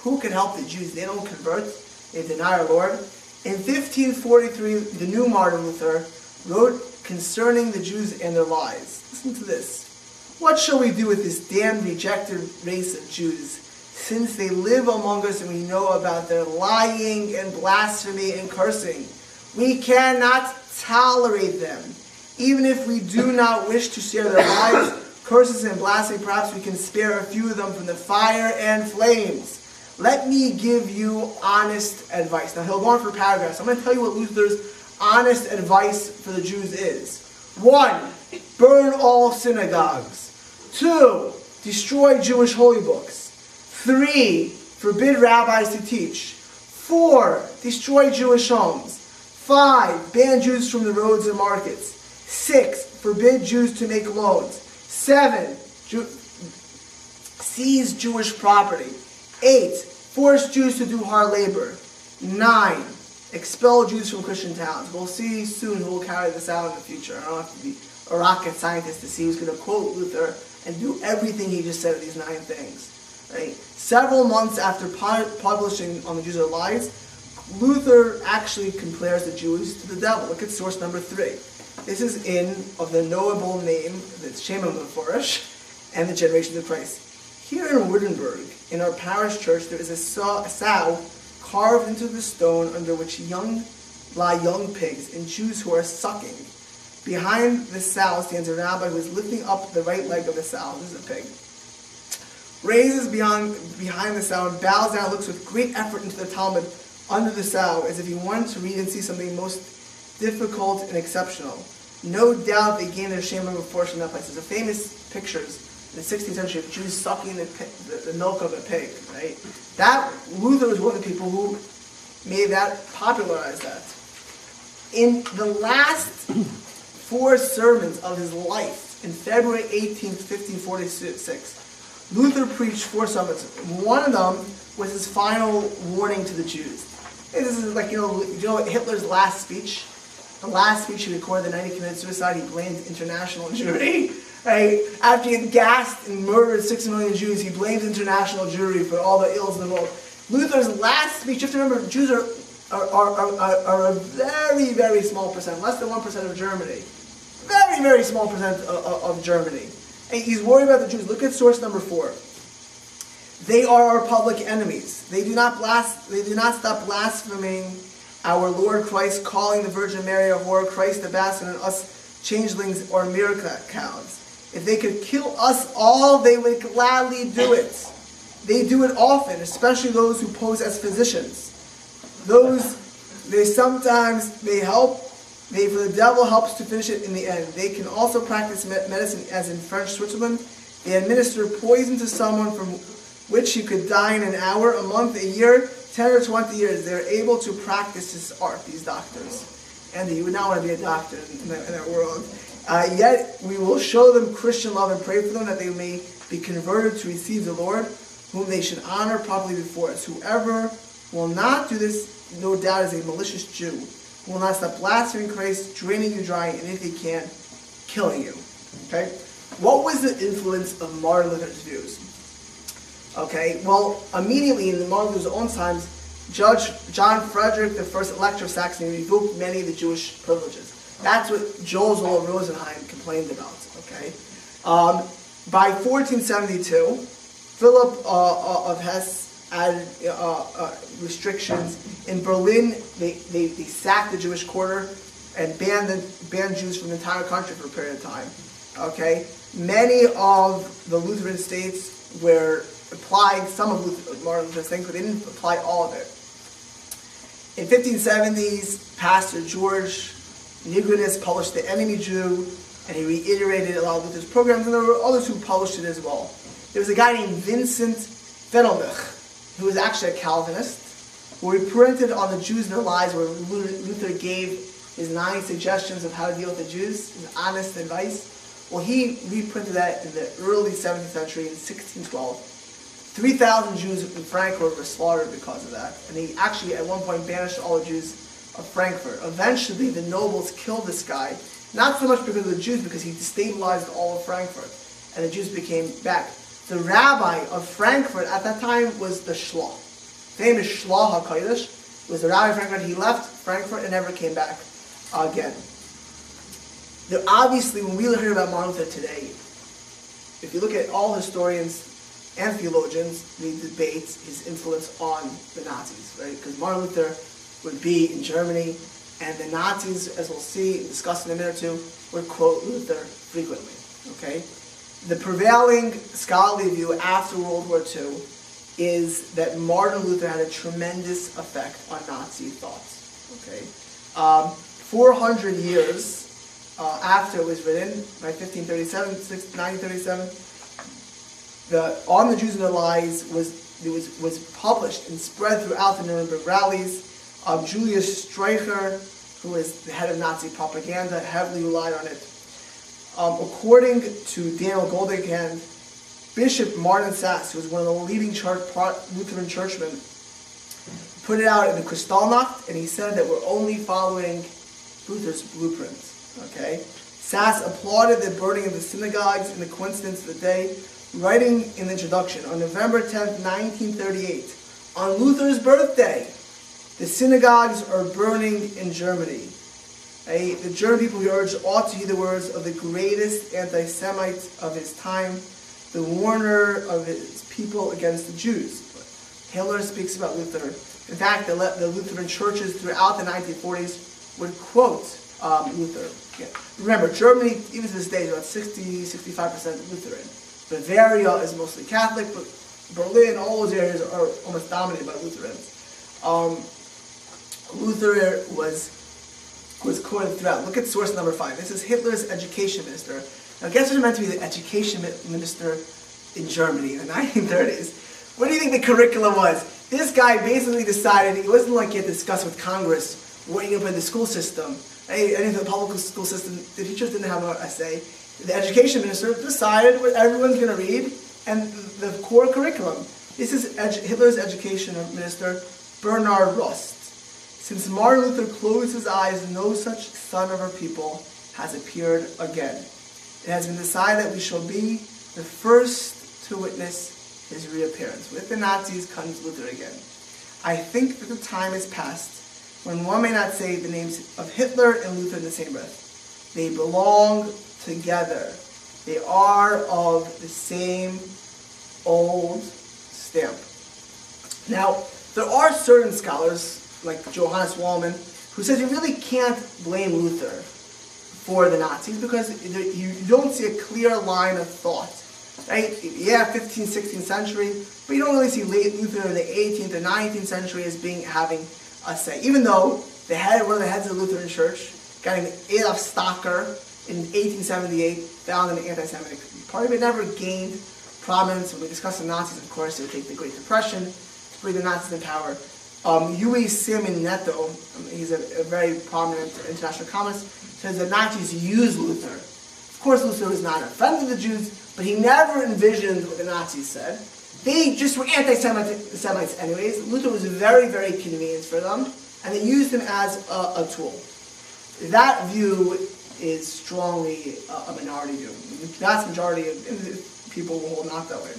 Who can help the Jews? They don't convert. They deny our Lord. In 1543, the new Martin Luther wrote concerning the Jews and their lies. Listen to this. What shall we do with this damned rejected race of Jews, since they live among us and we know about their lying and blasphemy and cursing? We cannot tolerate them. Even if we do not wish to share their lies, curses and blasphemy, perhaps we can spare a few of them from the fire and flames. Let me give you honest advice. Now he'll go on for paragraphs. I'm going to tell you what Luther's honest advice for the Jews is. 1, burn all synagogues. 2, destroy Jewish holy books. 3, forbid rabbis to teach. 4, destroy Jewish homes. 5, ban Jews from the roads and markets. 6, forbid Jews to make loans. 7, seize Jewish property. 8, force Jews to do hard labor. 9, expel Jews from Christian towns. We'll see soon who will carry this out in the future. I don't have to be a rocket scientist to see who's going to quote Luther and do everything he just said of these 9 things. Right? Several months after publishing on the Jews' Are Lies, Luther actually compares the Jews to the devil. Look at source number 3. This is of the knowable name, that's Shema Meforish, and the Generations of Christ. Here in Wittenberg, in our parish church, there is a sow carved into the stone under which lie young pigs and Jews who are sucking. Behind the sow stands a rabbi who is lifting up the right leg of the sow. This is a pig. Raises behind the sow and bows down and looks with great effort into the Talmud under the sow as if he wanted to read and see something most difficult and exceptional. No doubt they gained their shame of fortune in that place. There's famous pictures in the 16th century of Jews sucking the milk of a pig, right? That Luther was one of the people who made that, popularized that. In the last 4 sermons of his life, in February 18th, 1546, Luther preached 4 sermons. One of them was his final warning to the Jews. This is like, you know Hitler's last speech? The last speech he recorded the night he committed suicide, he blamed international Jewry. Right? After he had gassed and murdered 6 million Jews, he blamed international Jewry for all the ills in the world. Luther's last speech, you have to remember, Jews are a very, very small percent, less than 1% of Germany. Very, very small percent of Germany. And he's worried about the Jews. Look at source number 4. They are our public enemies. They do not stop blaspheming our Lord Christ, calling the Virgin Mary a whore, Christ a bastard, and us changelings or miracle cows. If they could kill us all, they would gladly do it. They do it often, especially those who pose as physicians. For the devil helps to finish it in the end. They can also practice medicine, as in French Switzerland. They administer poison to someone from which he could die in an hour, a month, a year, 10 or 20 years. They're able to practice this art, these doctors. And you would not want to be a doctor in that world. Yet we will show them Christian love and pray for them that they may be converted to receive the Lord, whom they should honor properly before us. Whoever will not do this, no doubt, is a malicious Jew, who will not stop blaspheming Christ, draining you dry, and if he can, killing you. Okay? What was the influence of Martin Luther's views? Okay, well, immediately in Martin Luther's own times, Judge John Frederick, the first Elector of Saxony, revoked many of the Jewish privileges. That's what Joseph Rosenheim complained about. Okay, by 1472, Philip of Hesse added restrictions. In Berlin, they sacked the Jewish quarter and banned Jews from the entire country for a period of time. Okay, many of the Lutheran states were applying some of Martin Luther's things, but they didn't apply all of it. In 1570s, Pastor George Nigrinus published The Enemy Jew, and he reiterated a lot of Luther's programs, and there were others who published it as well. There was a guy named Vincent Fenelmich, who was actually a Calvinist, who reprinted on the Jews and their lives, where Luther gave his 9 suggestions of how to deal with the Jews, his honest advice. Well, he reprinted that in the early 17th century in 1612. 3,000 Jews in Frankfurt were slaughtered because of that. And he actually, at one point, banished all the Jews of Frankfurt. Eventually, the nobles killed this guy, not so much because of the Jews, because he destabilized all of Frankfurt, and the Jews became back. The rabbi of Frankfurt at that time was the Shloh. Famous Shloh HaKodesh was the rabbi of Frankfurt. He left Frankfurt and never came back again. Now, obviously, when we hear about Martin Luther today, if you look at all historians and theologians, they debate his influence on the Nazis, right? Because Martin Luther would be in Germany, and the Nazis, as we'll see, discuss in a minute or two, would quote Luther frequently, okay? The prevailing scholarly view after World War II is that Martin Luther had a tremendous effect on Nazi thoughts, okay? 400 years after it was written, by 1937, On the Jews and Their Lies was published and spread throughout the Nuremberg rallies. Julius Streicher, who was the head of Nazi propaganda, heavily relied on it. According to Daniel Goldinghand, Bishop Martin Sass, who was one of the leading Lutheran churchmen, put it out in the Kristallnacht, and he said that we're only following Luther's blueprints. Okay, Sass applauded the burning of the synagogues in the coincidence of the day, writing in the introduction, on November 10th, 1938, on Luther's birthday, the synagogues are burning in Germany. The German people, he urged, ought to hear the words of the greatest anti-Semite of his time, the warner of his people against the Jews. Hitler speaks about Luther. In fact, the Lutheran churches throughout the 1940s would quote Luther. Yeah. Remember, Germany, even to this day, is about 60-65% Lutheran. Bavaria is mostly Catholic, but Berlin, all those areas are almost dominated by Lutherans. Luther was quoted throughout. Look at source number 5. This is Hitler's education minister. Now, guess who's meant to be the education minister in Germany in the 1930s? What do you think the curriculum was? This guy basically decided, it wasn't like he had to discuss with Congress what you're going to put in the school system. Any of the public school system, the teachers didn't have a say. The education minister decided what everyone's going to read and the core curriculum. This is Hitler's education minister, Bernhard Rust. Since Martin Luther closed his eyes, no such son of our people has appeared again. It has been decided that we shall be the first to witness his reappearance. With the Nazis comes Luther again. I think that the time is past when one may not say the names of Hitler and Luther in the same breath. They belong together. They are of the same old stamp. Now, there are certain scholars, like Johannes Wallmann, who says you really can't blame Luther for the Nazis because you don't see a clear line of thought. Right? Yeah, 15th, 16th century, but you don't really see late Luther in the 18th or 19th century as having say. Even though one of the heads of the Lutheran Church, a guy named Adolf Stocker, in 1878, founded an anti-Semitic party, but never gained prominence. When we discuss the Nazis, of course, it would take the Great Depression to bring the Nazis in power. Yui Simon Neto, he's a very prominent international economist, says that Nazis used Luther. Of course, Luther was not a friend of the Jews, but he never envisioned what the Nazis said. They just were anti-Semites anyways. Luther was very, very convenient for them, and they used him as a tool. That view is strongly a minority view. The vast majority of people will hold not that way.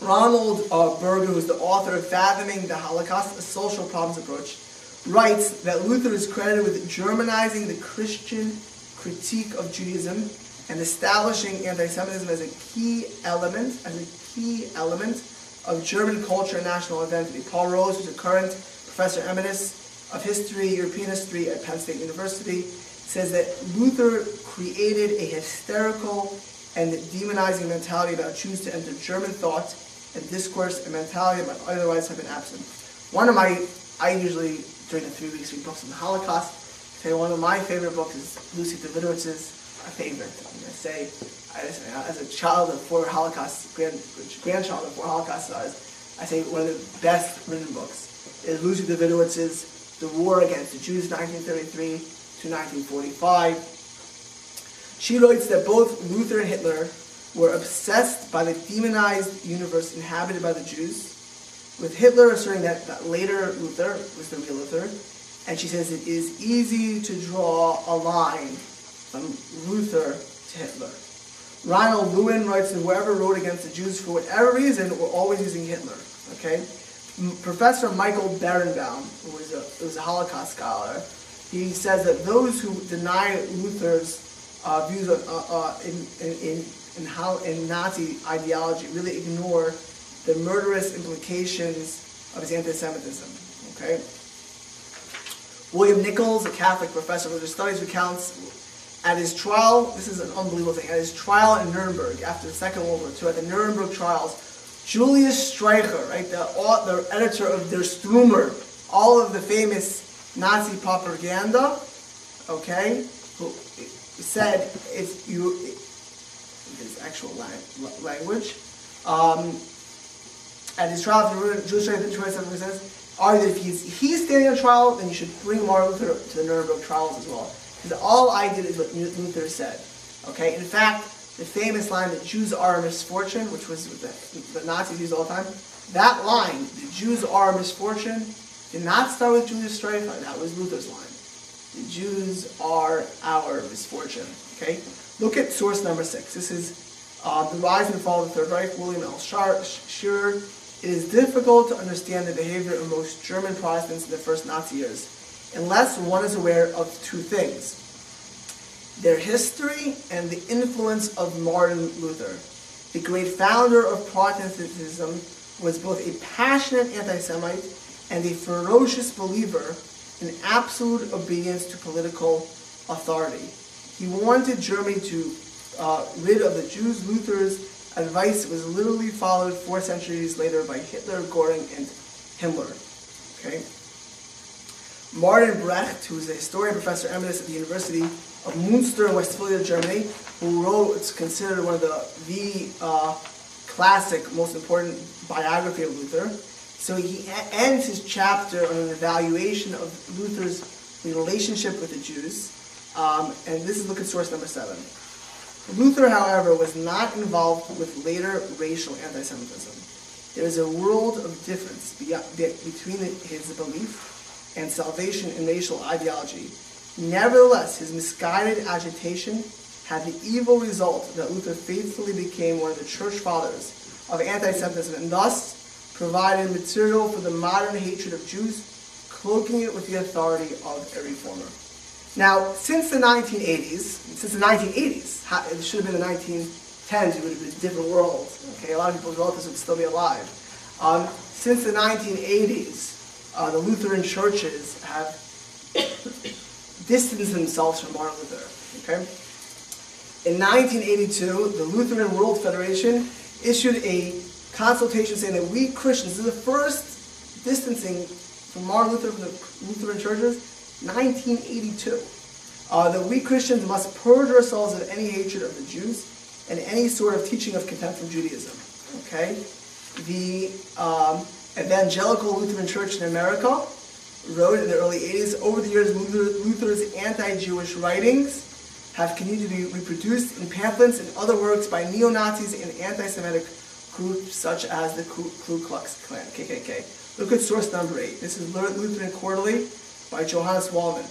Ronald Berger, who's the author of Fathoming the Holocaust, a Social Problems Approach, writes that Luther is credited with Germanizing the Christian critique of Judaism and establishing anti-Semitism as a key element of German culture and national identity. Paul Rose, who's a current professor emeritus of history, European history at Penn State University, says that Luther created a hysterical and demonizing mentality about Jews to enter German thought and discourse and mentality that might otherwise have been absent. I usually, during the 3 weeks, read books on the Holocaust. One of my favorite books is Lucy Davidowitz's favorite. As a child of four Holocaust, grandchild of four Holocaust stars, I say one of the best written books is Lucy Davidowitz's The War Against the Jews, 1933 to 1945. She writes that both Luther and Hitler were obsessed by the demonized universe inhabited by the Jews, with Hitler asserting that later Luther was the real Luther, and she says it is easy to draw a line from Luther to Hitler. Ronald Lewin writes that whoever wrote against the Jews for whatever reason were always using Hitler. Okay, Professor Michael Berenbaum, who was a Holocaust scholar, he says that those who deny Luther's views in Nazi ideology really ignore the murderous implications of his anti-Semitism. Okay. William Nichols, a Catholic professor of religious studies, recounts at his trial, this is an unbelievable thing, at his trial in Nuremberg after the Second World War II, at the Nuremberg trials, Julius Streicher, right, the editor of Der Stürmer, all of the famous Nazi propaganda, okay, who said, if you, his actual language, at his trial, Julius Streicher says, argued that if he's standing on trial, then you should bring Martin Luther to the Nuremberg trials as well. Because all I did is what Luther said. Okay? In fact, the famous line that Jews are a misfortune, which was the Nazis used all the time, that line, the Jews are a misfortune, did not start with Julius Streicher. That was Luther's line. The Jews are our misfortune. Okay? Look at source number 6. This is The Rise and Fall of the Third Reich, William L. Scherer. It is difficult to understand the behavior of most German Protestants in the first Nazi years, unless one is aware of two things: their history and the influence of Martin Luther. The great founder of Protestantism was both a passionate anti-Semite and a ferocious believer in absolute obedience to political authority. He wanted Germany to rid of the Jews. Luther's advice was literally followed 4 centuries later by Hitler, Göring, and Himmler. Okay? Martin Brecht, who is a historian professor emeritus at the University of Münster in Westphalia, Germany, who wrote, it's considered one of the classic, most important biography of Luther. So he ends his chapter on an evaluation of Luther's relationship with the Jews. And this is, look at source number 7. Luther, however, was not involved with later racial anti-Semitism. There is a world of difference between his belief and salvation in racial ideology. Nevertheless, his misguided agitation had the evil result that Luther faithfully became one of the church fathers of anti-Semitism and thus provided material for the modern hatred of Jews, cloaking it with the authority of a reformer. Now, since the 1980s, it should have been the 1910s, it would have been a different world. Okay, a lot of people's relatives would still be alive. Since the 1980s, the Lutheran churches have distanced themselves from Martin Luther. Okay? In 1982, the Lutheran World Federation issued a consultation saying that we Christians, this is the first distancing from Martin Luther from the Lutheran churches, 1982. That we Christians must purge ourselves of any hatred of the Jews and any sort of teaching of contempt from Judaism. Okay? The Evangelical Lutheran Church in America wrote in the early 80s, over the years Luther's anti-Jewish writings have continued to be reproduced in pamphlets and other works by neo-Nazis and anti-Semitic groups such as the Ku Klux Klan, KKK. Look at source number 8. This is Lutheran Quarterly by Johannes Wallman.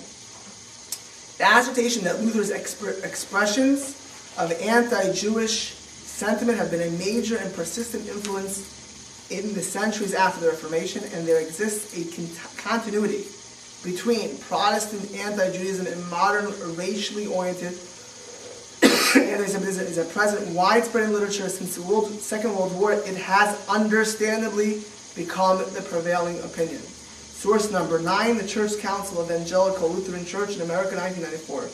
The assertion that Luther's expressions of anti-Jewish sentiment have been a major and persistent influence in the centuries after the Reformation, and there exists a continuity between Protestant anti-Judaism and modern racially oriented anti-Semitism is a present widespread in literature since the Second World War. It has understandably become the prevailing opinion. Source number 9, the Church Council of Evangelical Lutheran Church in America, 1994.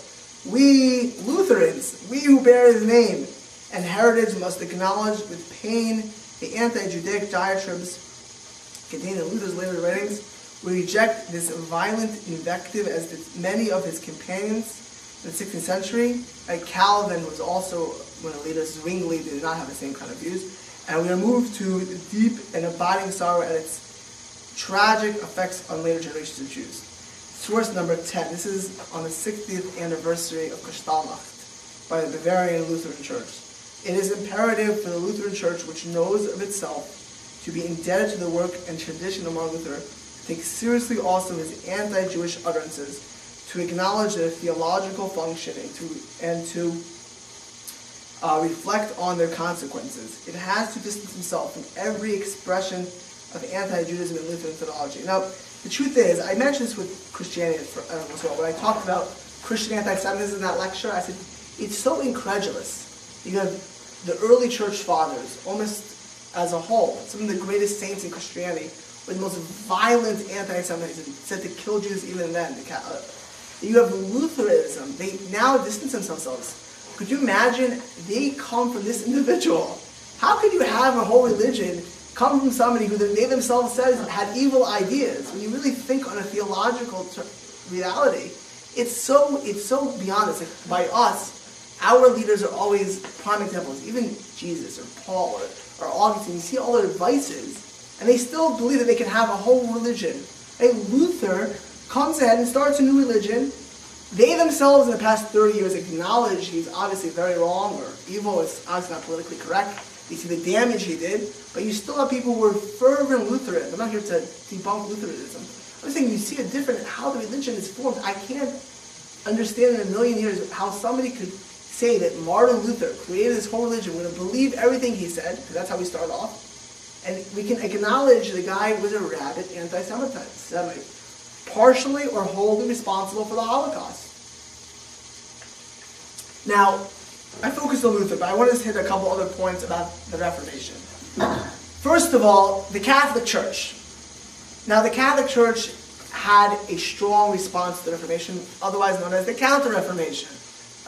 We Lutherans, we who bear his name and heritage, must acknowledge with pain the anti-Judaic diatribes contained in Luther's later writings. We reject this violent invective as did many of his companions in the 16th century. Calvin was also one of the leaders. Zwingli did not have the same kind of views. And we are moved to deep and abiding sorrow at its tragic effects on later generations of Jews. Source number 10. This is on the 60th anniversary of Kristallnacht by the Bavarian Lutheran Church. It is imperative for the Lutheran Church, which knows of itself to be indebted to the work and tradition of Martin Luther, to take seriously also his anti-Jewish utterances, to acknowledge their theological function, and to reflect on their consequences. It has to distance itself from every expression of anti-Judaism and Lutheran theology. Now, the truth is, I mentioned this with Christianity as well. When I talked about Christian anti-Semitism in that lecture, I said, it's so incredulous. You have the early church fathers, almost as a whole, some of the greatest saints in Christianity, with the most violent anti-Semitism, said to kill Jews even then. You have Lutheranism. They now distance themselves. Could you imagine they come from this individual? How could you have a whole religion come from somebody who they themselves said had evil ideas? When you really think on a theological reality, it's so beyond us. Like, by us, our leaders are always prime examples. Even Jesus or Paul or Augustine, you see all their vices, and they still believe that they can have a whole religion. And Luther comes ahead and starts a new religion. They themselves in the past 30 years acknowledge he's obviously very wrong or evil. It's obviously not politically correct. You see the damage he did, but you still have people who are fervent Lutherans. I'm not here to debunk Lutheranism. I'm saying you see a difference in how the religion is formed. I can't understand in a million years how somebody could say that Martin Luther created this whole religion. We're going to believe everything he said, because that's how we start off. And we can acknowledge the guy was a rabid anti-Semite, partially or wholly responsible for the Holocaust. Now, I focused on Luther, but I want to hit a couple other points about the Reformation. First of all, the Catholic Church. Now, the Catholic Church had a strong response to the Reformation, otherwise known as the Counter-Reformation.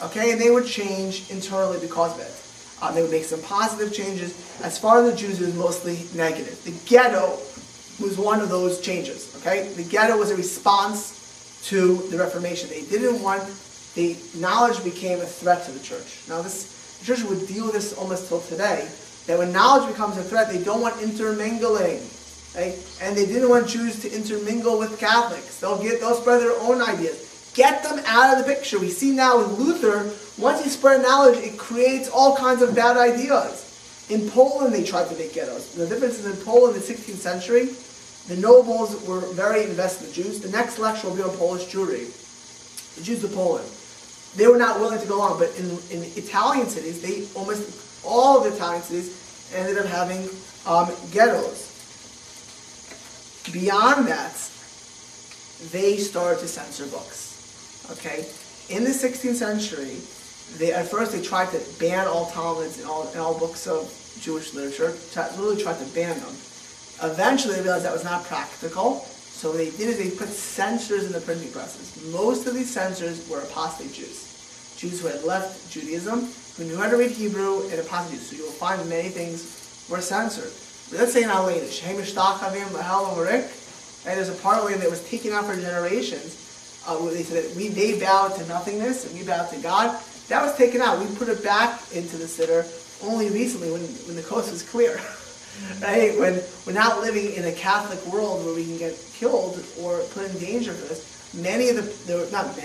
Okay, and they would change internally because of it. They would make some positive changes. As far as the Jews, it was mostly negative. The ghetto was one of those changes. Okay, the ghetto was a response to the Reformation. They didn't want the knowledge became a threat to the church. Now, the church would deal with this almost till today. That when knowledge becomes a threat, they don't want intermingling. Okay? And they didn't want Jews to intermingle with Catholics. They'll spread their own ideas. Get them out of the picture. We see now with Luther, once he spread knowledge, it creates all kinds of bad ideas. In Poland, they tried to make ghettos. The difference is in Poland in the 16th century, the nobles were very invested in the Jews. The next lecture will be on Polish Jewry. The Jews of Poland. They were not willing to go along, but in Italian cities, almost all of the Italian cities ended up having ghettos. Beyond that, they started to censor books. Okay, in the 16th century, at first they tried to ban all Talmuds and all books of Jewish literature. Really tried to ban them. Eventually, they realized that was not practical. So what they did is they put censors in the printing presses. Most of these censors were apostate Jews. Jews who had left Judaism, who knew how to read Hebrew, and apostate Jews. So you will find many things were censored. Let's say in Alenish, Right? There's a part of the land that was taken out for generations. Where they said that they bowed to nothingness and we bowed to God. That was taken out. We put it back into the Siddur only recently when the coast was clear. Right? When we're not living in a Catholic world where we can get killed or put in danger for this. There were several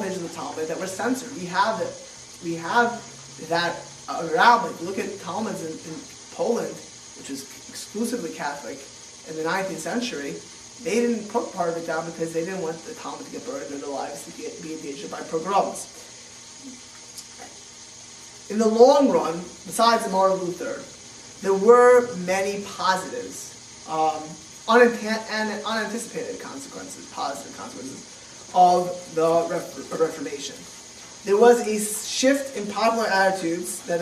pages of the Talmud that were censored. We have that around. If you look at Talmuds in Poland, which is exclusively Catholic, in the 19th century, they didn't put part of it down because they didn't want the Talmud to get burned or their lives to be endangered by pogroms. In the long run, besides Martin Luther, there were many positives, unanticipated consequences, positive consequences of the Reformation. There was a shift in popular attitudes that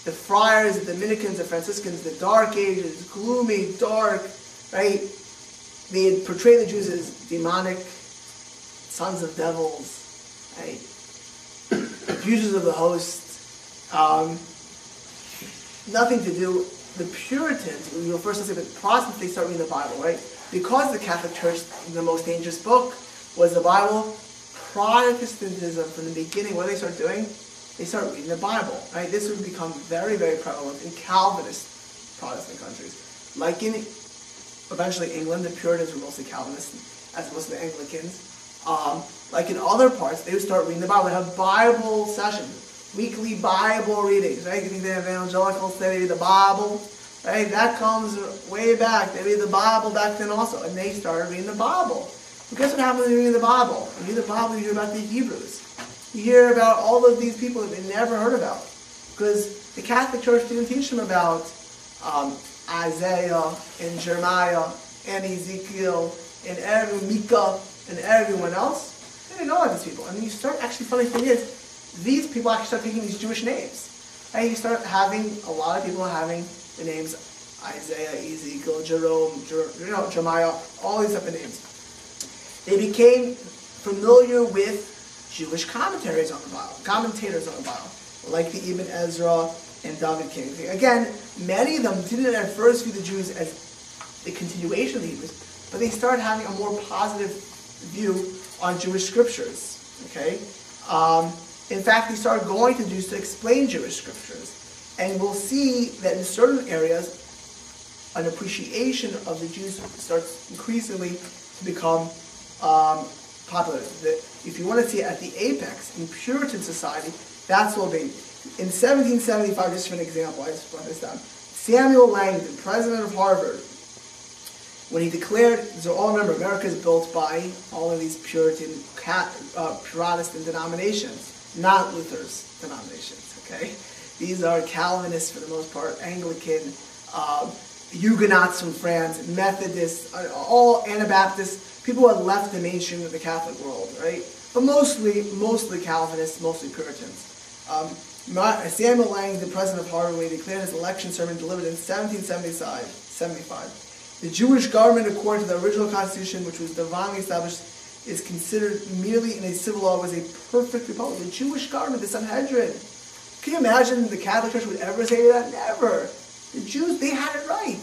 the friars, the Dominicans, the Franciscans, the Dark Ages, gloomy, dark, right? They had portrayed the Jews as demonic, sons of devils, right? Abusers of the host. Nothing to do. The Puritans, first let's say the Protestants, they start reading the Bible, right? Because the Catholic Church, the most dangerous book was the Bible. Protestantism, from the beginning, what do they start doing? They start reading the Bible, right? This would become very, very prevalent in Calvinist Protestant countries. Like in eventually England, the Puritans were mostly Calvinists, as most of the Anglicans. Like in other parts, they would start reading the Bible. They have Bible sessions, weekly Bible readings, right? You think the evangelicals, they read the Bible, right? That comes way back. They read the Bible back then also, and they started reading the Bible. But guess what happens when you read the Bible? When you read the Bible, you hear about the Hebrews. You hear about all of these people that they never heard about. Because the Catholic Church didn't teach them about Isaiah and Jeremiah and Ezekiel and Micah and everyone else. They didn't know about these people. And you start, actually, funny thing is, these people actually start taking these Jewish names. And you start having, a lot of people having the names Isaiah, Ezekiel, Jeremiah, all these type of names. They became familiar with Jewish commentators on the Bible, like the Ibn Ezra and David King. Again, many of them didn't at first view the Jews as the continuation of the Hebrews, but they started having a more positive view on Jewish scriptures. Okay, in fact, they started going to Jews to explain Jewish scriptures, and we'll see that in certain areas, an appreciation of the Jews starts increasingly to become popular. If you want to see it at the apex in Puritan society, that's what they. In 1775, just for an example, I just brought this down. Samuel Langdon, president of Harvard, when he declared, so all remember, America is built by all of these Puritan, Protestant denominations, not Luther's denominations. Okay, these are Calvinists for the most part, Anglican, Huguenots from France, Methodists, all Anabaptists. People who had left the mainstream of the Catholic world, right? But mostly Calvinists, mostly Puritans. Samuel Lang, the president of Harvard, when he declared his election sermon delivered in 1775, the Jewish government, according to the original constitution, which was divinely established, is considered merely in a civil law, was a perfect republic. The Jewish government, the Sanhedrin. Can you imagine the Catholic Church would ever say that? Never. The Jews, they had it right.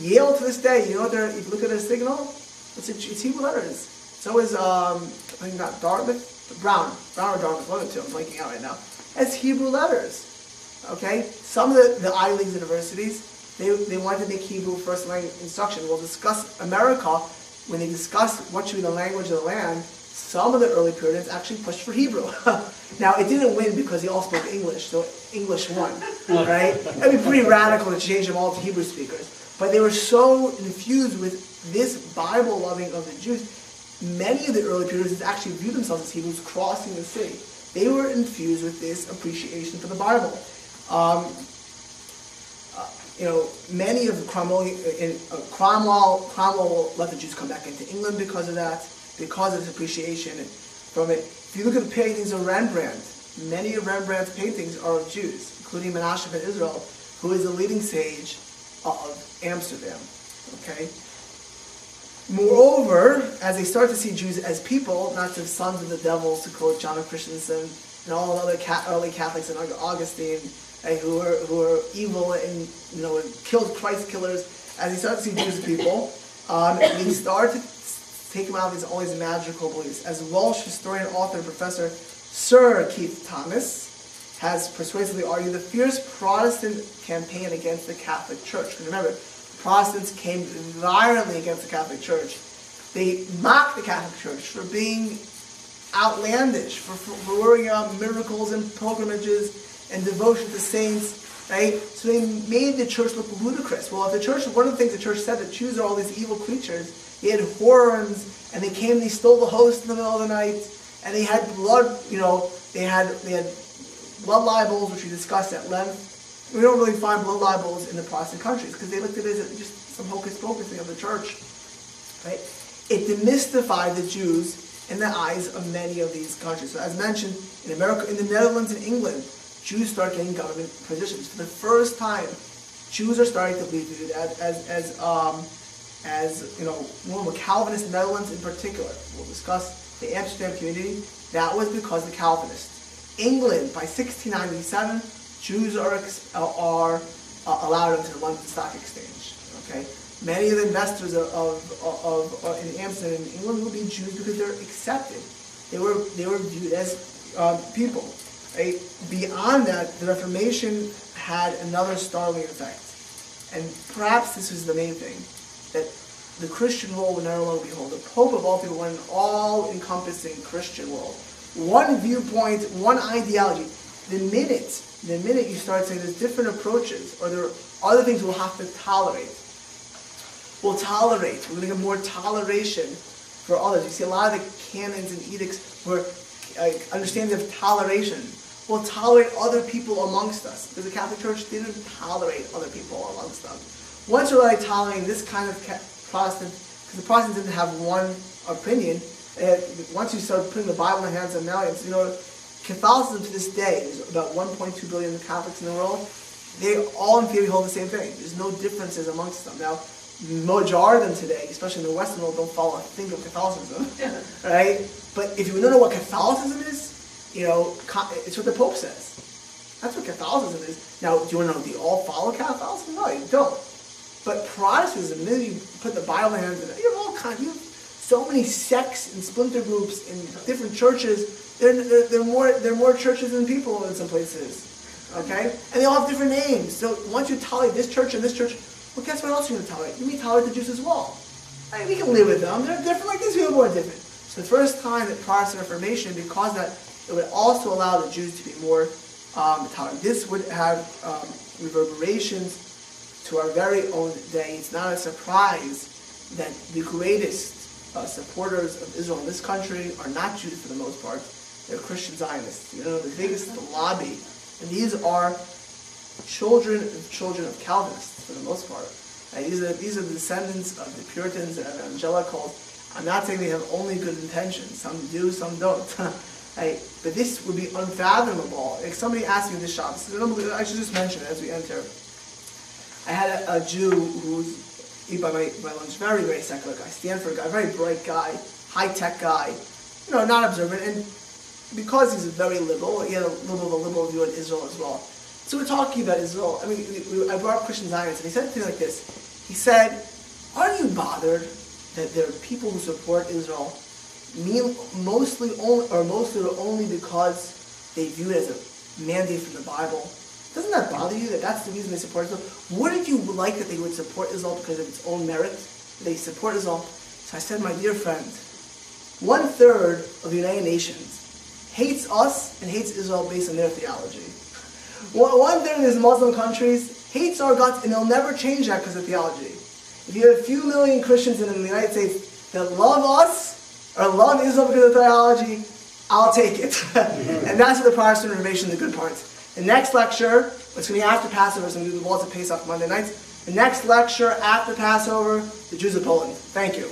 Yale to this day, you know what if you look at their signal, it's Hebrew letters. So is, I think not Dartmouth, Brown or Dartmouth, one of the two, I'm blanking out right now. It's Hebrew letters. Okay? Some of the Ivy League universities, they wanted to make Hebrew first language instruction. We'll discuss America, when they discussed what should be the language of the land, some of the early Puritans actually pushed for Hebrew. Now, it didn't win because they all spoke English, so English won, right? It'd be pretty radical to change them all to Hebrew speakers. But they were so infused with this Bible loving of the Jews, many of the early Puritans actually viewed themselves as Hebrews crossing the sea. They were infused with this appreciation for the Bible. Many of Cromwell let the Jews come back into England because of that, because of this appreciation from it. If you look at the paintings of Rembrandt, many of Rembrandt's paintings are of Jews, including Menachem in Israel, who is the leading sage of Amsterdam. Okay. Moreover, as they start to see Jews as people, not just sons of the devils, to quote John of Christensen and all the other early Catholics and Augustine, who were evil and killed Christ killers, as they start to see Jews as people, They start to take him out of all these magical beliefs. As Welsh historian, author, and professor Sir Keith Thomas has persuasively argued, the fierce Protestant campaign against the Catholic Church. And remember, Protestants came violently against the Catholic Church. They mocked the Catholic Church for being outlandish, for worrying about miracles and pilgrimages and devotion to saints, right? So they made the church look ludicrous. Well, if the church, one of the things the church said, that Jews are all these evil creatures. They had horns, and they came and they stole the host in the middle of the night, and they had blood, they had blood libels, which we discussed at length. We don't really find blood libels in the Protestant countries, because they looked at it as just some hocus pocus thing of the church, right? It demystified the Jews in the eyes of many of these countries. So as mentioned, in America, in the Netherlands and England, Jews start getting government positions. For the first time, Jews are starting to be viewed as one of the Calvinist Netherlands in particular. We'll discuss the Amsterdam community. That was because of the Calvinists. England, by 1697, Jews are allowed into the London Stock Exchange. Okay, many of the investors in Amsterdam and England will be Jews because they're accepted. They were viewed as people. Right? Beyond that, the Reformation had another startling effect, and perhaps this was the main thing, that the Christian world would no longer behold. The Pope of all people wanted an all-encompassing Christian world. One viewpoint, one ideology. The minute you start saying there's different approaches, or there are other things we'll have to tolerate. We're going to get more toleration for others. You see a lot of the canons and edicts were understanding of toleration. We'll tolerate other people amongst us, because the Catholic Church didn't tolerate other people amongst them. Once you're tolerating this kind of Protestant, because the Protestants didn't have one opinion, once you start putting the Bible in the hands of millions, Catholicism to this day, there's about 1.2 billion Catholics in the world, they all in theory hold the same thing. There's no differences amongst them. Now, majority of them today, especially in the Western world, don't follow a thing of Catholicism, right? But if you don't know what Catholicism is, it's what the Pope says. That's what Catholicism is. Now, do you want to know, do you all follow Catholicism? No, you don't. But Protestantism, the minute you put the Bible in the hands of it, you have all kinds. You have so many sects and splinter groups in different churches. There are more churches than people in some places. Okay? And they all have different names. So once you tolerate this church and this church, well, guess what else you're going to tolerate? You may tolerate the Jews as well. I mean, we can live with them. They're different like these people are different. So the first time that Protestant Reformation, because that, it would also allow the Jews to be more tolerant. This would have reverberations to our very own day. It's not a surprise that the greatest supporters of Israel in this country are not Jews for the most part. They're Christian Zionists. The biggest lobby. And these are children of Calvinists for the most part. These are the descendants of the Puritans and evangelicals. I'm not saying they have only good intentions. Some do, some don't. But this would be unfathomable. If somebody asked me this Shabbos, I should just mention it as we enter. I had a Jew who's eat by my lunch, very, very secular guy, Stanford guy, very bright guy, high-tech guy, not observant, and because he's very liberal, he had a little bit of a liberal view on Israel as well. So we're talking about Israel. I brought up Christian Zionists, and he said things like this. He said, "Are you bothered that there are people who support Israel, mostly only because they view it as a mandate from the Bible? Doesn't that bother you that that's the reason they support Israel? Wouldn't you like that they would support Israel because of its own merit? They support Israel." So I said, my dear friend, 1/3 of the United Nations hates us and hates Israel based on their theology. 1/3 of these Muslim countries hates our guts, and they'll never change that because of theology. If you have a few million Christians in the United States that love us or love Israel because of theology, I'll take it. And that's what the Protestant Reformation, the good parts. The next lecture, it's going to be after Passover, so I'm going to do the Waltz of Pesach Monday nights. The next lecture after Passover, the Jews of Poland. Thank you.